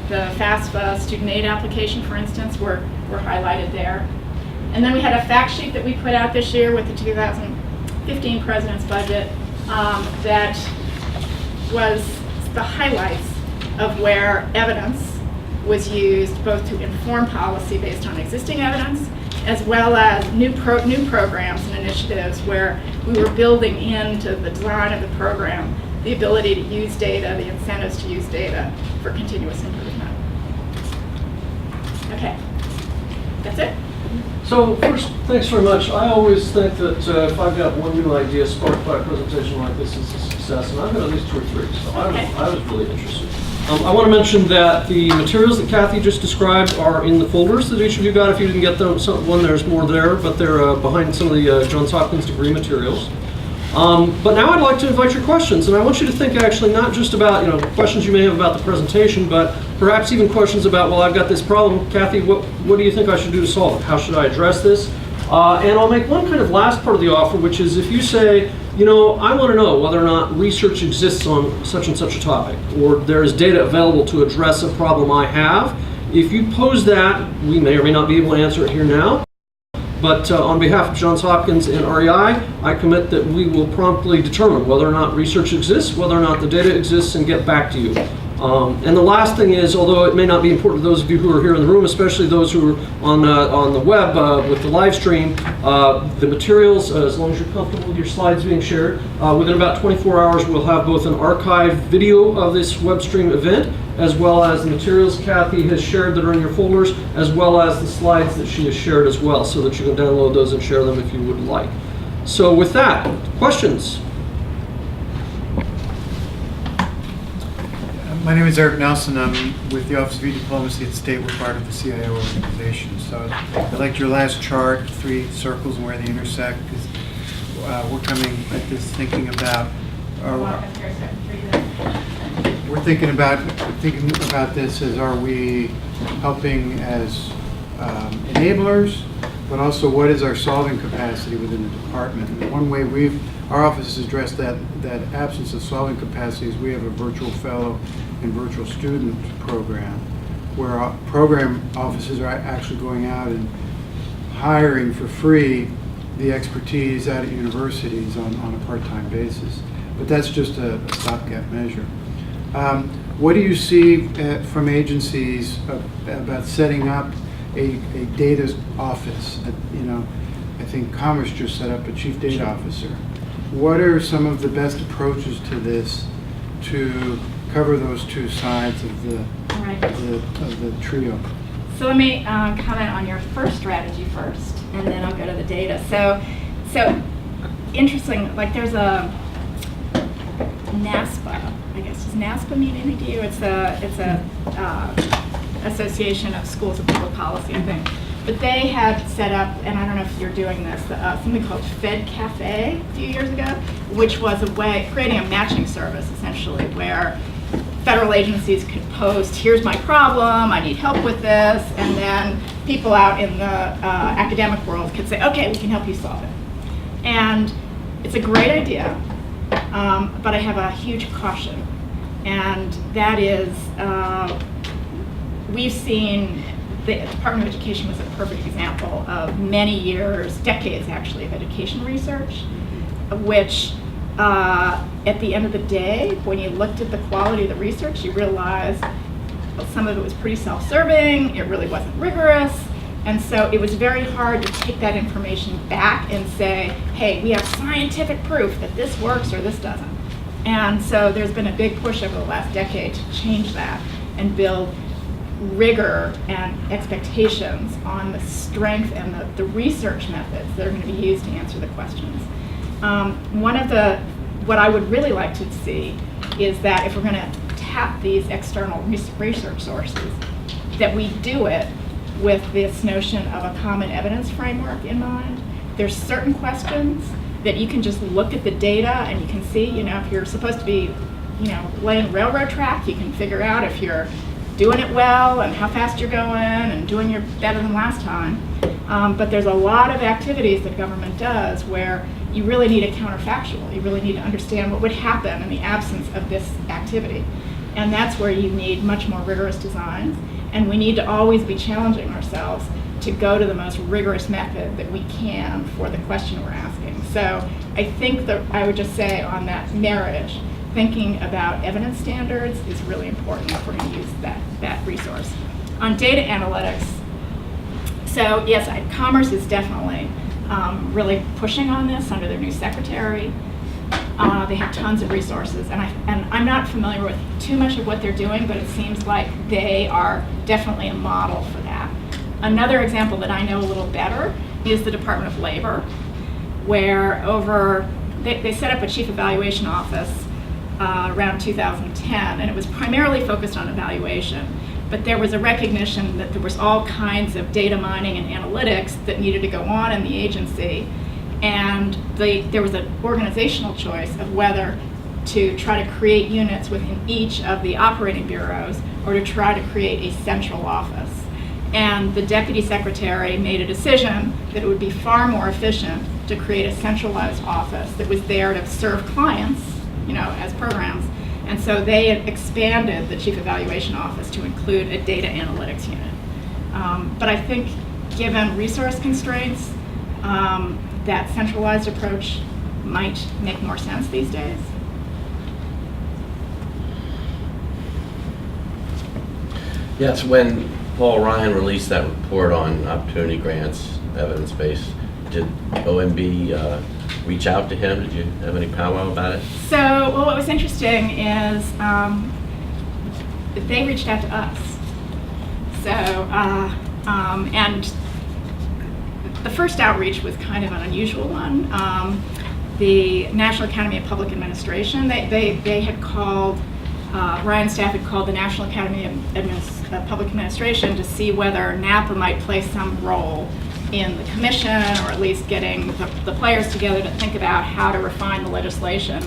S3: the FAFSA student aid application, for instance, were highlighted there. And then we had a fact sheet that we put out this year with the 2015 President's budget that was the highlights of where evidence was used both to inform policy based on existing evidence, as well as new programs and initiatives where we were building into the design of the program the ability to use data, the incentives to use data for continuous improvement. Okay, that's it.
S2: So first, thanks very much. I always think that if I've got one new idea sparked by a presentation like this, it's a success, and I've got at least 2 or 3, so I was really interested. I want to mention that the materials that Kathy just described are in the folders that each of you got. If you didn't get them, there's more there, but they're behind some of the Johns Hopkins degree materials. But now I'd like to invite your questions, and I want you to think actually not just about questions you may have about the presentation, but perhaps even questions about, well, I've got this problem. Kathy, what do you think I should do to solve it? How should I address this? And I'll make one kind of last part of the offer, which is if you say, I want to know whether or not research exists on such and such a topic, or there is data available to address a problem I have. If you pose that, we may or may not be able to answer it here now. But on behalf of Johns Hopkins and REI, I commit that we will promptly determine whether or not research exists, whether or not the data exists, and get back to you. And the last thing is, although it may not be important to those of you who are here in the room, especially those who are on the web with the live stream, the materials, as long as you're comfortable with your slides being shared, within about 24 hours we'll have both an archived video of this web stream event, as well as the materials Kathy has shared that are in your folders, as well as the slides that she has shared as well, so that you can download those and share them if you would like. So with that, questions?
S4: My name is Eric Nelson. I'm with the Office of E-Diplomacy at State. We're part of the CIO organization. So I liked your last chart, 3 circles and where they intersect, because we're coming at this thinking about we're thinking about this as, are we helping as enablers, but also what is our solving capacity within the department? And one way our office has addressed that absence of solving capacity is we have a virtual fellow and virtual student program where our program offices are actually going out and hiring for free the expertise out at universities on a part-time basis. But that's just a stopgap measure. What do you see from agencies about setting up a data office? I think Commerce just set up a chief data officer. What are some of the best approaches to this to cover those 2 sides of the trio?
S3: So let me comment on your first strategy first, and then I'll go to the data. So interesting, like there's a NASPA, I guess. Does NASPA mean anything to you? It's a Association of Schools of Public Policy, I think. But they had set up, and I don't know if you're doing this, something called Fed Cafe a few years ago, which was a way, creating a matching service, essentially, where federal agencies could post, here's my problem, I need help with this, and then people out in the academic world could say, okay, we can help you solve it. And it's a great idea, but I have a huge caution, and that is, we've seen, the Department of Education was a perfect example of many years, decades actually, of education research, which at the end of the day, when you looked at the quality of the research, you realized some of it was pretty self-serving, it really wasn't rigorous, and so it was very hard to take that information back and say, hey, we have scientific proof that this works or this doesn't. And so there's been a big push over the last decade to change that and build rigor and expectations on the strength and the research methods that are going to be used to answer the questions. What I would really like to see is that if we're going to tap these external research sources, that we do it with this notion of a common evidence framework in mind. There's certain questions that you can just look at the data and you can see, if you're supposed to be, laying railroad track, you can figure out if you're doing it well and how fast you're going and doing your better than last time. But there's a lot of activities that government does where you really need a counterfactual. You really need to understand what would happen in the absence of this activity. And that's where you need much more rigorous designs. And we need to always be challenging ourselves to go to the most rigorous method that we can for the question we're asking. So I think that I would just say on that marriage, thinking about evidence standards is really important if we're going to use that resource. On data analytics, so yes, Commerce is definitely really pushing on this under their new secretary. They have tons of resources, and I'm not familiar with too much of what they're doing, but it seems like they are definitely a model for that. Another example that I know a little better is the Department of Labor, where they set up a chief evaluation office around 2010, and it was primarily focused on evaluation. But there was a recognition that there was all kinds of data mining and analytics that needed to go on in the agency, and there was an organizational choice of whether to try to create units within each of the operating bureaus or to try to create a central office. And the deputy secretary made a decision that it would be far more efficient to create a centralized office that was there to serve clients, as programs. And so they expanded the chief evaluation office to include a data analytics unit. But I think given resource constraints, that centralized approach might make more sense these days.
S5: Yes, when Paul Ryan released that report on opportunity grants, evidence-based, did OMB reach out to him? Did you have any powwow about it?
S3: So, well, what was interesting is they reached out to us. So, and the first outreach was kind of an unusual one. The National Academy of Public Administration, they had called, Ryan's staff had called the National Academy of Public Administration to see whether NAPA might play some role in the commission, or at least getting the players together to think about how to refine the legislation.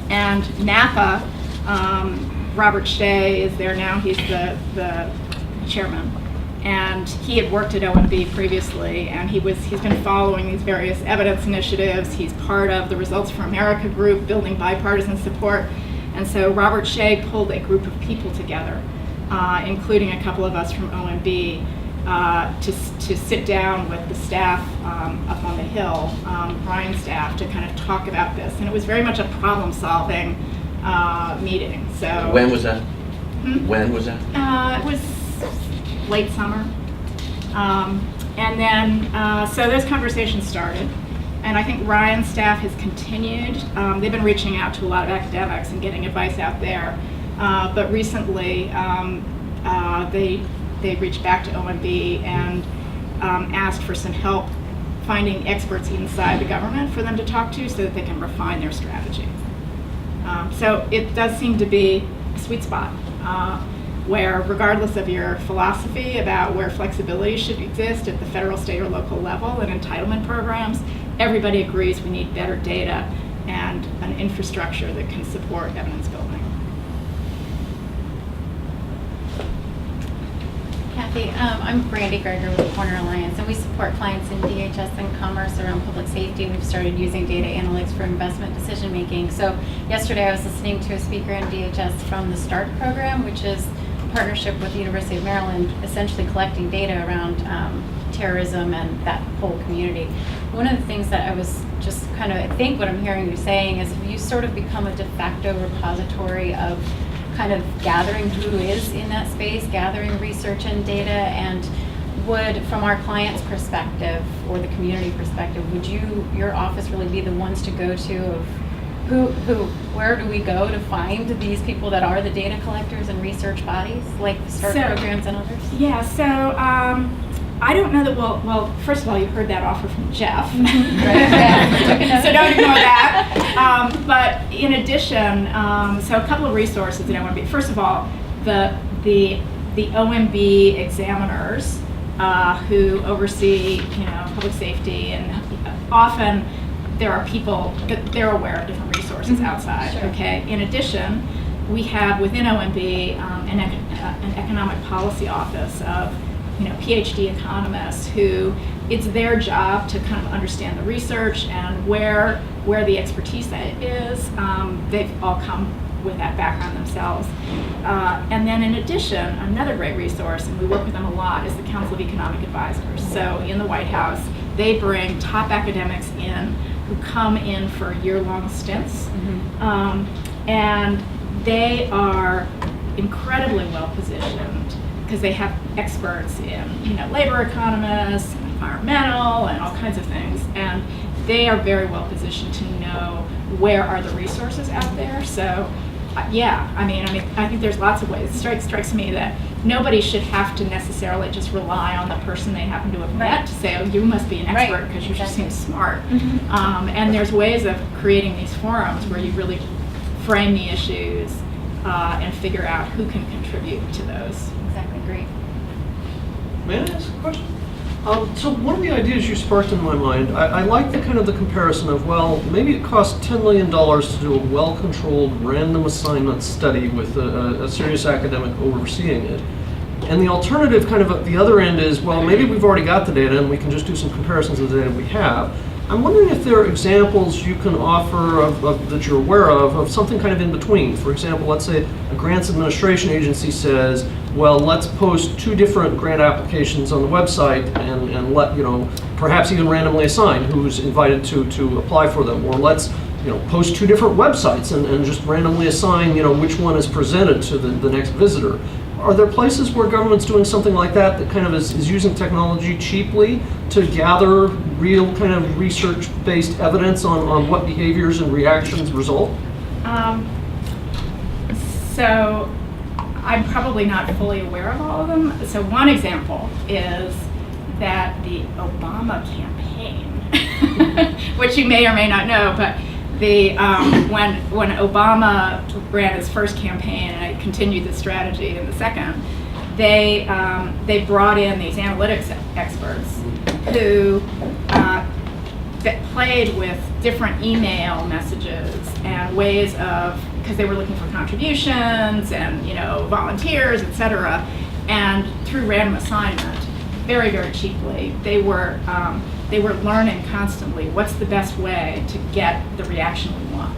S3: And NAPA, Robert Shea is there now, he's the chairman. And he had worked at OMB previously, and he's been following these various evidence initiatives. He's part of the Results for America group, building bipartisan support. And so Robert Shea pulled a group of people together, including a couple of us from OMB, to sit down with the staff up on the Hill, Ryan's staff, to kind of talk about this. And it was very much a problem-solving meeting. So
S5: when was that? When was that?
S3: It was late summer. And then, so those conversations started. And I think Ryan's staff has continued. They've been reaching out to a lot of academics and getting advice out there. But recently, they reached back to OMB and asked for some help finding experts inside the government for them to talk to so that they can refine their strategy. So it does seem to be a sweet spot where, regardless of your philosophy about where flexibility should exist at the federal, state, or local level and entitlement programs, everybody agrees we need better data and an infrastructure that can support evidence building.
S6: Kathy, I'm Brandy Gregor with the Corner Alliance, and we support clients in DHS and commerce around public safety. We've started using data analytics for investment decision making. So yesterday I was listening to a speaker in DHS from the START program, which is a partnership with the University of Maryland, essentially collecting data around terrorism and that whole community. One of the things that I was just kind of, I think what I'm hearing you saying is if you sort of become a de facto repository of kind of gathering who is in that space, gathering research and data, and would, from our client's perspective or the community perspective, would your office really be the ones to go to of where do we go to find these people that are the data collectors and research bodies, like the START programs and others?
S3: Yeah, so I don't know that well, first of all, you heard that offer from Jeff. So don't ignore that. But in addition, so a couple of resources that I want to be, first of all, the OMB examiners who oversee, public safety, and often there are people that they're aware of different resources outside. Sure. Okay. In addition, we have within OMB an economic policy office of PhD economists who it's their job to kind of understand the research and where the expertise is. They've all come with that background themselves. And then in addition, another great resource, and we work with them a lot, is the Council of Economic Advisors. So in the White House, they bring top academics in who come in for year-long stints. And they are incredibly well positioned because they have experts in labor economists, and environmental, and all kinds of things, and they are very well positioned to know where are the resources out there. So I think there's lots of ways. It strikes me that nobody should have to necessarily just rely on the person they happen to have met to say, oh, you must be an expert because you just seem smart. And there's ways of creating these forums where you really frame the issues and figure out who can contribute to those.
S6: Exactly, great.
S2: May I ask a question? So one of the ideas you sparked in my mind, I like the kind of the comparison of, well, maybe it costs $10 million to do a well-controlled random assignment study with a serious academic overseeing it. And the alternative kind of at the other end is, well, maybe we've already got the data and we can just do some comparisons of the data we have. I'm wondering if there are examples you can offer that you're aware of something kind of in between. For example, let's say a grants administration agency says, well, let's post 2 different grant applications on the website and let, perhaps even randomly assign who's invited to apply for them. Or let's, post 2 different websites and just randomly assign, which one is presented to the next visitor. Are there places where government's doing something like that kind of is using technology cheaply to gather real kind of research-based evidence on what behaviors and reactions result?
S3: So I'm probably not fully aware of all of them. So one example is that the Obama campaign, which you may or may not know, but when Obama ran his first campaign, and I continued the strategy in the second, they brought in these analytics experts who that played with different email messages and ways of, because they were looking for contributions and volunteers, etc. And through random assignment, very, very cheaply, they were learning constantly what's the best way to get the reaction we want.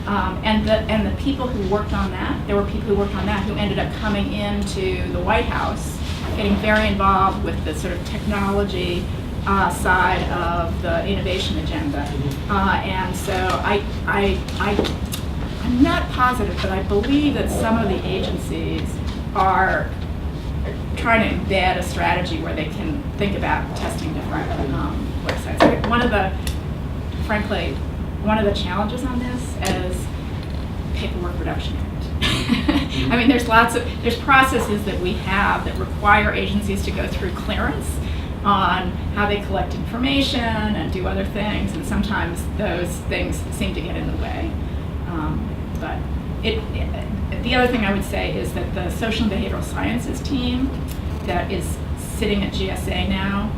S3: And the people who worked on that, there were people who worked on that who ended up coming into the White House, getting very involved with the sort of technology side of the innovation agenda. And so I'm not positive, but I believe that some of the agencies are trying to embed a strategy where they can think about testing different websites. Frankly, one of the challenges on this is paperwork reduction act. I mean, there's processes that we have that require agencies to go through clearance on how they collect information and do other things, and sometimes those things seem to get in the way. But the other thing I would say is that the social and behavioral sciences team that is sitting at GSA now,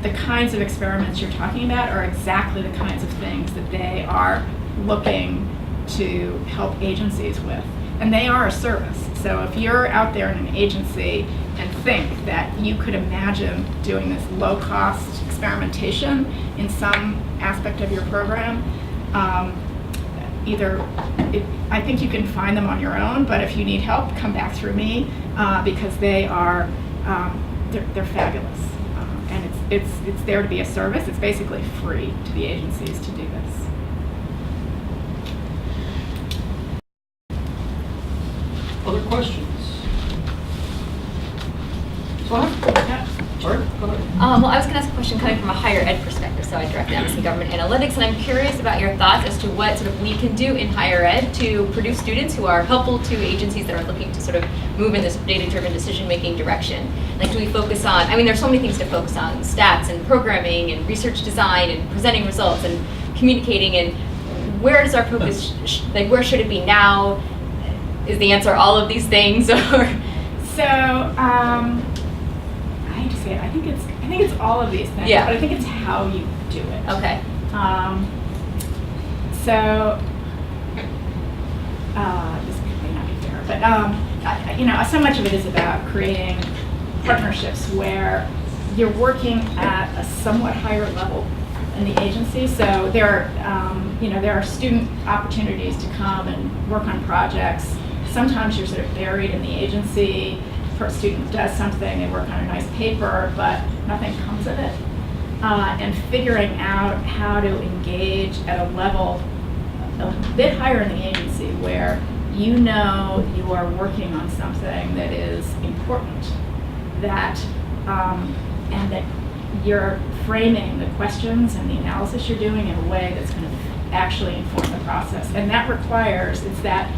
S3: the kinds of experiments you're talking about are exactly the kinds of things that they are looking to help agencies with. And they are a service. So if you're out there in an agency and think that you could imagine doing this low-cost experimentation in some aspect of your program, I think you can find them on your own, but if you need help, come back through me, because they are, they're fabulous. And it's there to be a service. It's basically free to the agencies to do this.
S2: Other questions? Go ahead.
S3: Yeah.
S2: Sorry, go ahead.
S1: Well, I was going to ask a question coming from a higher ed perspective, so I direct Msa Government Analytics, and I'm curious about your thoughts as to what sort of we can do in higher ed to produce students who are helpful to agencies that are looking to sort of move in this data-driven decision-making direction. Like, do we focus on, I mean, there's so many things to focus on, stats and programming and research design and presenting results and communicating, and where does our focus, like, where should it be now? Is the answer all of these things, or?
S3: So, I hate to say it, I think it's all of these things,
S1: Yeah.
S3: but I think it's how you do it.
S1: Okay.
S3: This may not be fair, but so much of it is about creating partnerships where you're working at a somewhat higher level in the agency. So there are student opportunities to come and work on projects. Sometimes you're sort of buried in the agency. A student does something, they work on a nice paper, but nothing comes of it. And figuring out how to engage at a level a bit higher in the agency where you know you are working on something that is important, that and that you're framing the questions and the analysis you're doing in a way that's going to actually inform the process. And that requires, it's that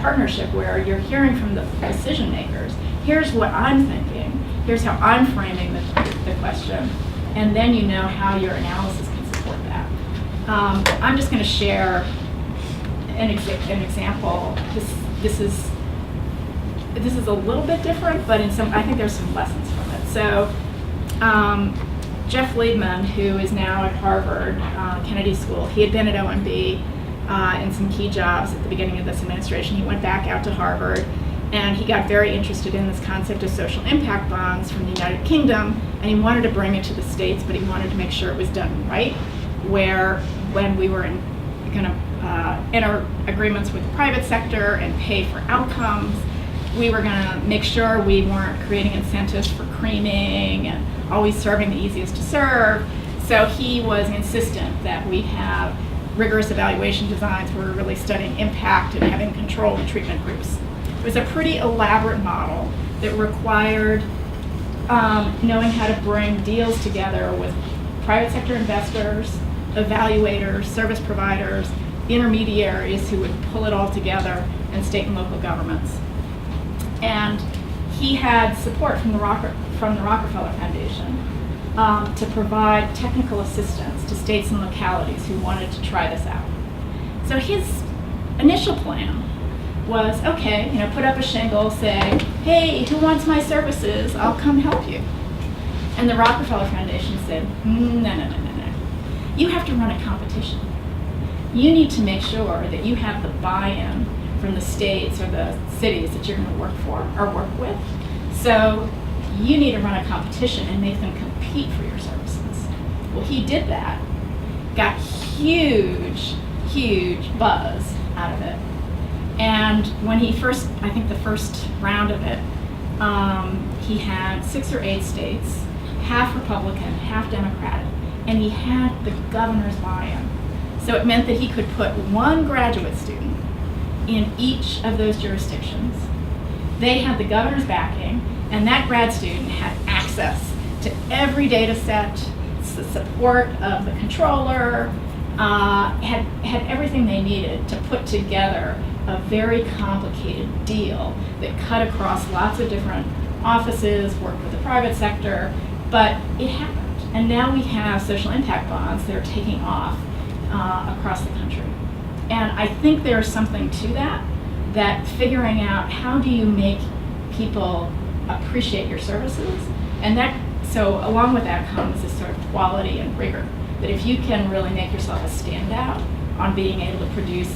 S3: partnership where you're hearing from the decision makers. Here's what I'm thinking. Here's how I'm framing the question. And then you know how your analysis can support that. I'm just going to share an example. This is a little bit different, but I think there's some lessons from it. So Jeff Liebman, who is now at Harvard Kennedy School, he had been at OMB in some key jobs at the beginning of this administration. He went back out to Harvard, and he got very interested in this concept of social impact bonds from the United Kingdom, and he wanted to bring it to the States, but he wanted to make sure it was done right, where when we were going to enter agreements with the private sector and pay for outcomes, we were going to make sure we weren't creating incentives for creaming and always serving the easiest to serve. So he was insistent that we have rigorous evaluation designs where we're really studying impact and having controlled treatment groups. It was a pretty elaborate model that required knowing how to bring deals together with private sector investors, evaluators, service providers, intermediaries who would pull it all together, and state and local governments. And he had support from the Rockefeller Foundation to provide technical assistance to states and localities who wanted to try this out. So his initial plan was, okay, put up a shingle, say, hey, who wants my services? I'll come help you. And the Rockefeller Foundation said, no. You have to run a competition. You need to make sure that you have the buy-in from the states or the cities that you're going to work for or work with. So you need to run a competition and make them compete for your services. Well, he did that, got huge buzz out of it. And when he first, I think the first round of it, he had 6 or 8 states, half Republican, half Democratic, and he had the governor's buy-in. So it meant that he could put one graduate student in each of those jurisdictions. They had the governor's backing, and that grad student had access to every data set, the support of the controller, had everything they needed to put together a very complicated deal that cut across lots of different offices, worked with the private sector, But it happened, and now we have social impact bonds that are taking off across the country. And I think there's something to that figuring out how do you make people appreciate your services, so along with that comes this sort of quality and rigor, that if you can really make yourself a standout on being able to produce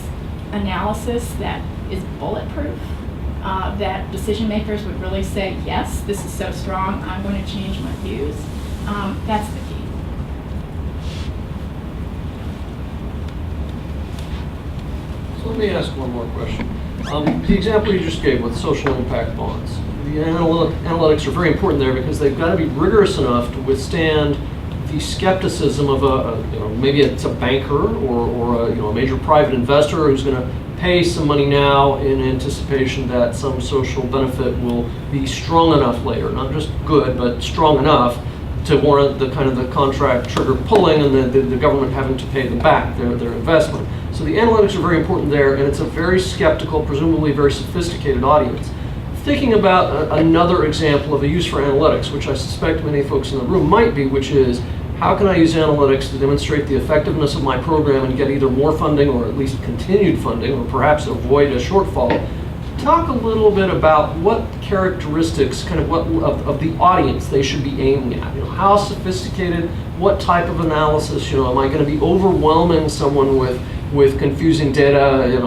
S3: analysis that is bulletproof, that decision makers would really say, yes, this is so strong, I'm going to change my views, that's the key.
S2: So let me ask one more question. The example you just gave with social impact bonds, the analytics are very important there because they've got to be rigorous enough to withstand the skepticism of maybe it's a banker or a major private investor who's going to pay some money now in anticipation that some social benefit will be strong enough later, not just good, but strong enough to warrant the kind of the contract trigger pulling and the government having to pay them back their investment. So the analytics are very important there, and it's a very skeptical, presumably very sophisticated audience. Thinking about another example of a use for analytics, which I suspect many folks in the room might be, which is how can I use analytics to demonstrate the effectiveness of my program and get either more funding or at least continued funding or perhaps avoid a shortfall. Talk a little bit about what characteristics, kind of what of the audience they should be aiming at. How sophisticated, what type of analysis, am I going to be overwhelming someone with confusing data,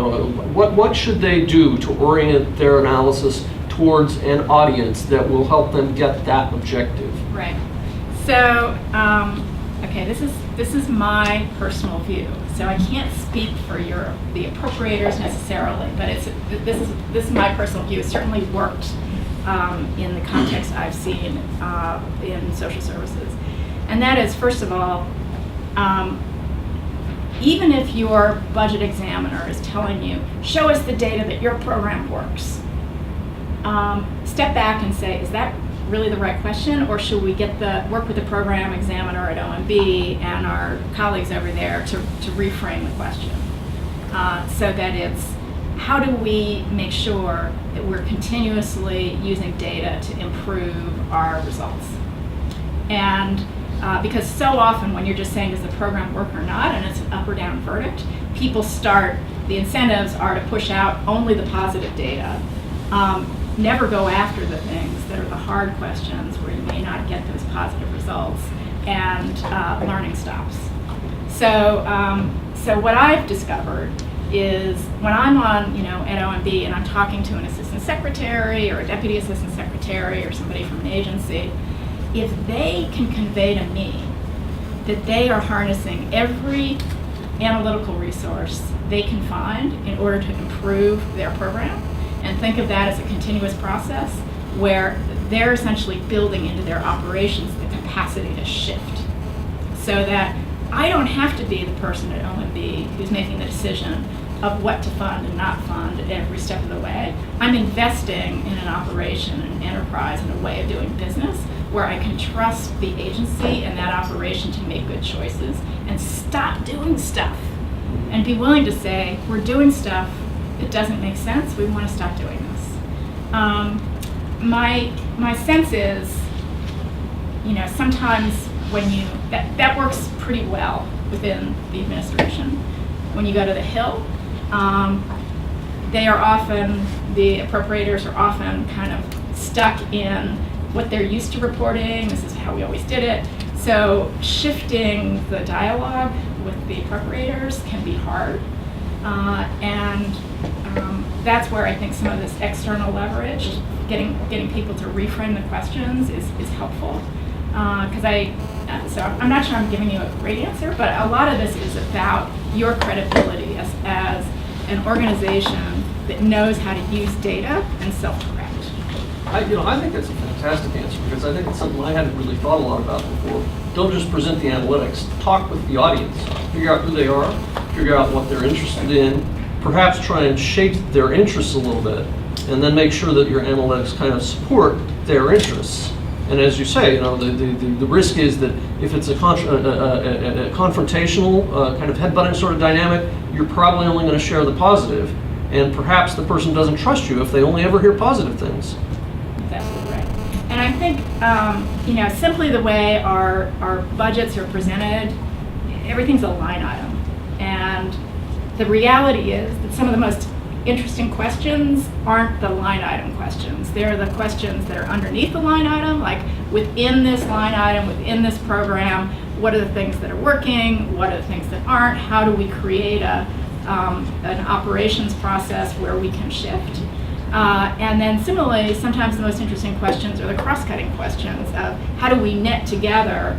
S2: what should they do to orient their analysis towards an audience that will help them get that objective?
S3: Right. So, okay, this is my personal view. So I can't speak for the appropriators necessarily, but this is my personal view. It certainly worked in the context I've seen in social services, and that is, first of all, even if your budget examiner is telling you, show us the data that your program works, step back and say, is that really the right question, or should we work with the program examiner at OMB and our colleagues over there to reframe the question, so that it's, how do we make sure that we're continuously using data to improve our results? And because so often when you're just saying, does the program work or not, and it's an up or down verdict, the incentives are to push out only the positive data, never go after the things that are the hard questions where you may not get those positive results, and learning stops. So what I've discovered is when I'm on, at OMB and I'm talking to an assistant secretary or a deputy assistant secretary or somebody from an agency, if they can convey to me that they are harnessing every analytical resource they can find in order to improve their program, and think of that as a continuous process where they're essentially building into their operations the capacity to shift, so that I don't have to be the person at OMB who's making the decision of what to fund and not fund every step of the way. I'm investing in an operation, an enterprise, and a way of doing business where I can trust the agency and that operation to make good choices and stop doing stuff and be willing to say, we're doing stuff that doesn't make sense, we want to stop doing this. My sense is, sometimes when that works pretty well within the administration. When you go to the Hill, the appropriators are often kind of stuck in what they're used to reporting. This is how we always did it. So shifting the dialogue with the appropriators can be hard. And that's where I think some of this external leverage, getting people to reframe the questions is helpful. So I'm not sure I'm giving you a great answer, but a lot of this is about your credibility as an organization that knows how to use data and self-correct.
S2: I think that's a fantastic answer, because I think it's something I hadn't really thought a lot about before. Don't just present the analytics, talk with the audience, figure out who they are, figure out what they're interested in, perhaps try and shape their interests a little bit, and then make sure that your analytics kind of support their interests. And as you say, the risk is that if it's a confrontational, kind of headbutting sort of dynamic, you're probably only going to share the positive, and perhaps the person doesn't trust you if they only ever hear positive things.
S3: That's right. And I think, simply the way our budgets are presented, everything's a line item. And the reality is that some of the most interesting questions aren't the line item questions. They're the questions that are underneath the line item, like within this line item, within this program, what are the things that are working, what are the things that aren't, how do we create an operations process where we can shift. And then similarly, sometimes the most interesting questions are the cross-cutting questions of how do we knit together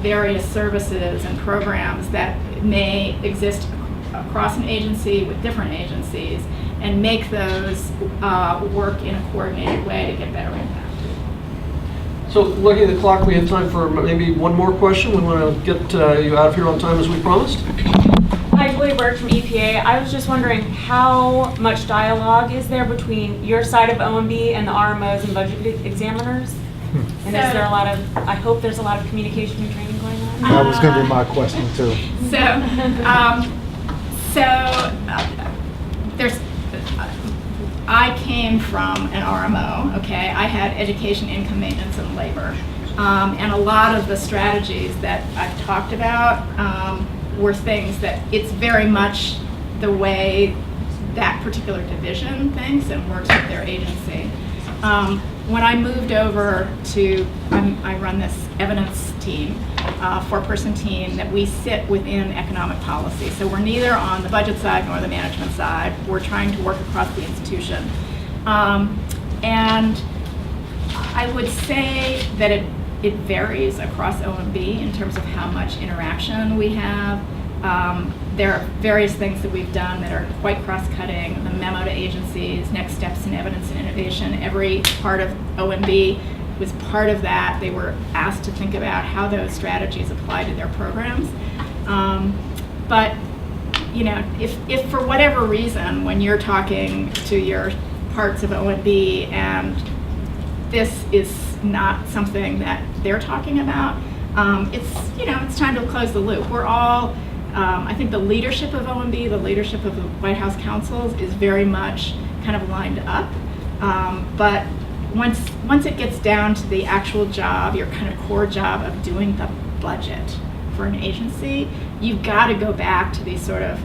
S3: various services and programs that may exist across an agency with different agencies and make those work in a coordinated way to get better impact.
S2: So looking at the clock, we have time for maybe one more question. We want to get you out of here on time as we promised.
S7: Hi, Julie Burke from EPA. I was just wondering how much dialogue is there between your side of OMB and the RMOs and budget examiners? And is there a lot of, I hope there's a lot of communication and training going on?
S8: That was going to be my question too.
S3: I came from an RMO, okay? I had education, income maintenance, and labor. And a lot of the strategies that I've talked about were things that it's very much the way that particular division thinks and works with their agency. When I moved over to, I run this evidence team, 4-person team that we sit within economic policy. So we're neither on the budget side nor the management side. We're trying to work across the institution. And I would say that it varies across OMB in terms of how much interaction we have. There are various things that we've done that are quite cross-cutting, the memo to agencies, next steps in evidence and innovation. Every part of OMB was part of that. They were asked to think about how those strategies apply to their programs. But if for whatever reason, when you're talking to your parts of OMB and this is not something that they're talking about, it's time to close the loop. We're all, I think the leadership of OMB, the leadership of the White House councils is very much kind of lined up. But once it gets down to the actual job, your kind of core job of doing the budget for an agency, you've got to go back to these sort of,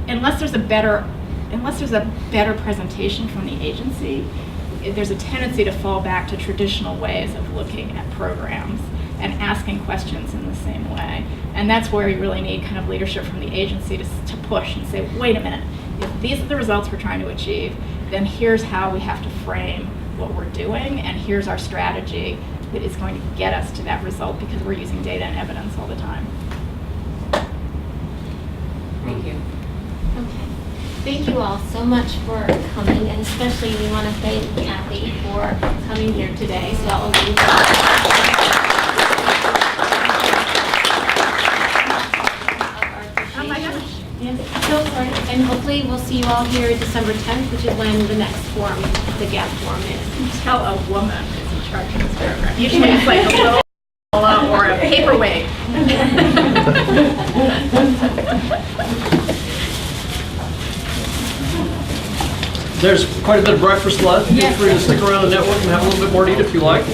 S3: unless there's a better presentation from the agency, there's a tendency to fall back to traditional ways of looking at programs and asking questions in the same way. And that's where you really need kind of leadership from the agency to push and say, wait a minute, if these are the results we're trying to achieve, then here's how we have to frame what we're doing, and here's our strategy that is going to get us to that result because we're using data and evidence all the time.
S1: Thank you.
S9: Okay. Thank you all so much for coming, and especially we want to thank Kathy for coming here today. So all of you.
S3: Oh my gosh.
S9: Yes. So sorry. And hopefully we'll see you all here December 10th, which is when the next forum, the GAB Forum is.
S3: Tell a woman is in charge of this program. Usually it's like a little or a paperweight.
S2: There's quite a bit of breakfast left. Feel free to stick around the network and have a little bit more to eat if you like.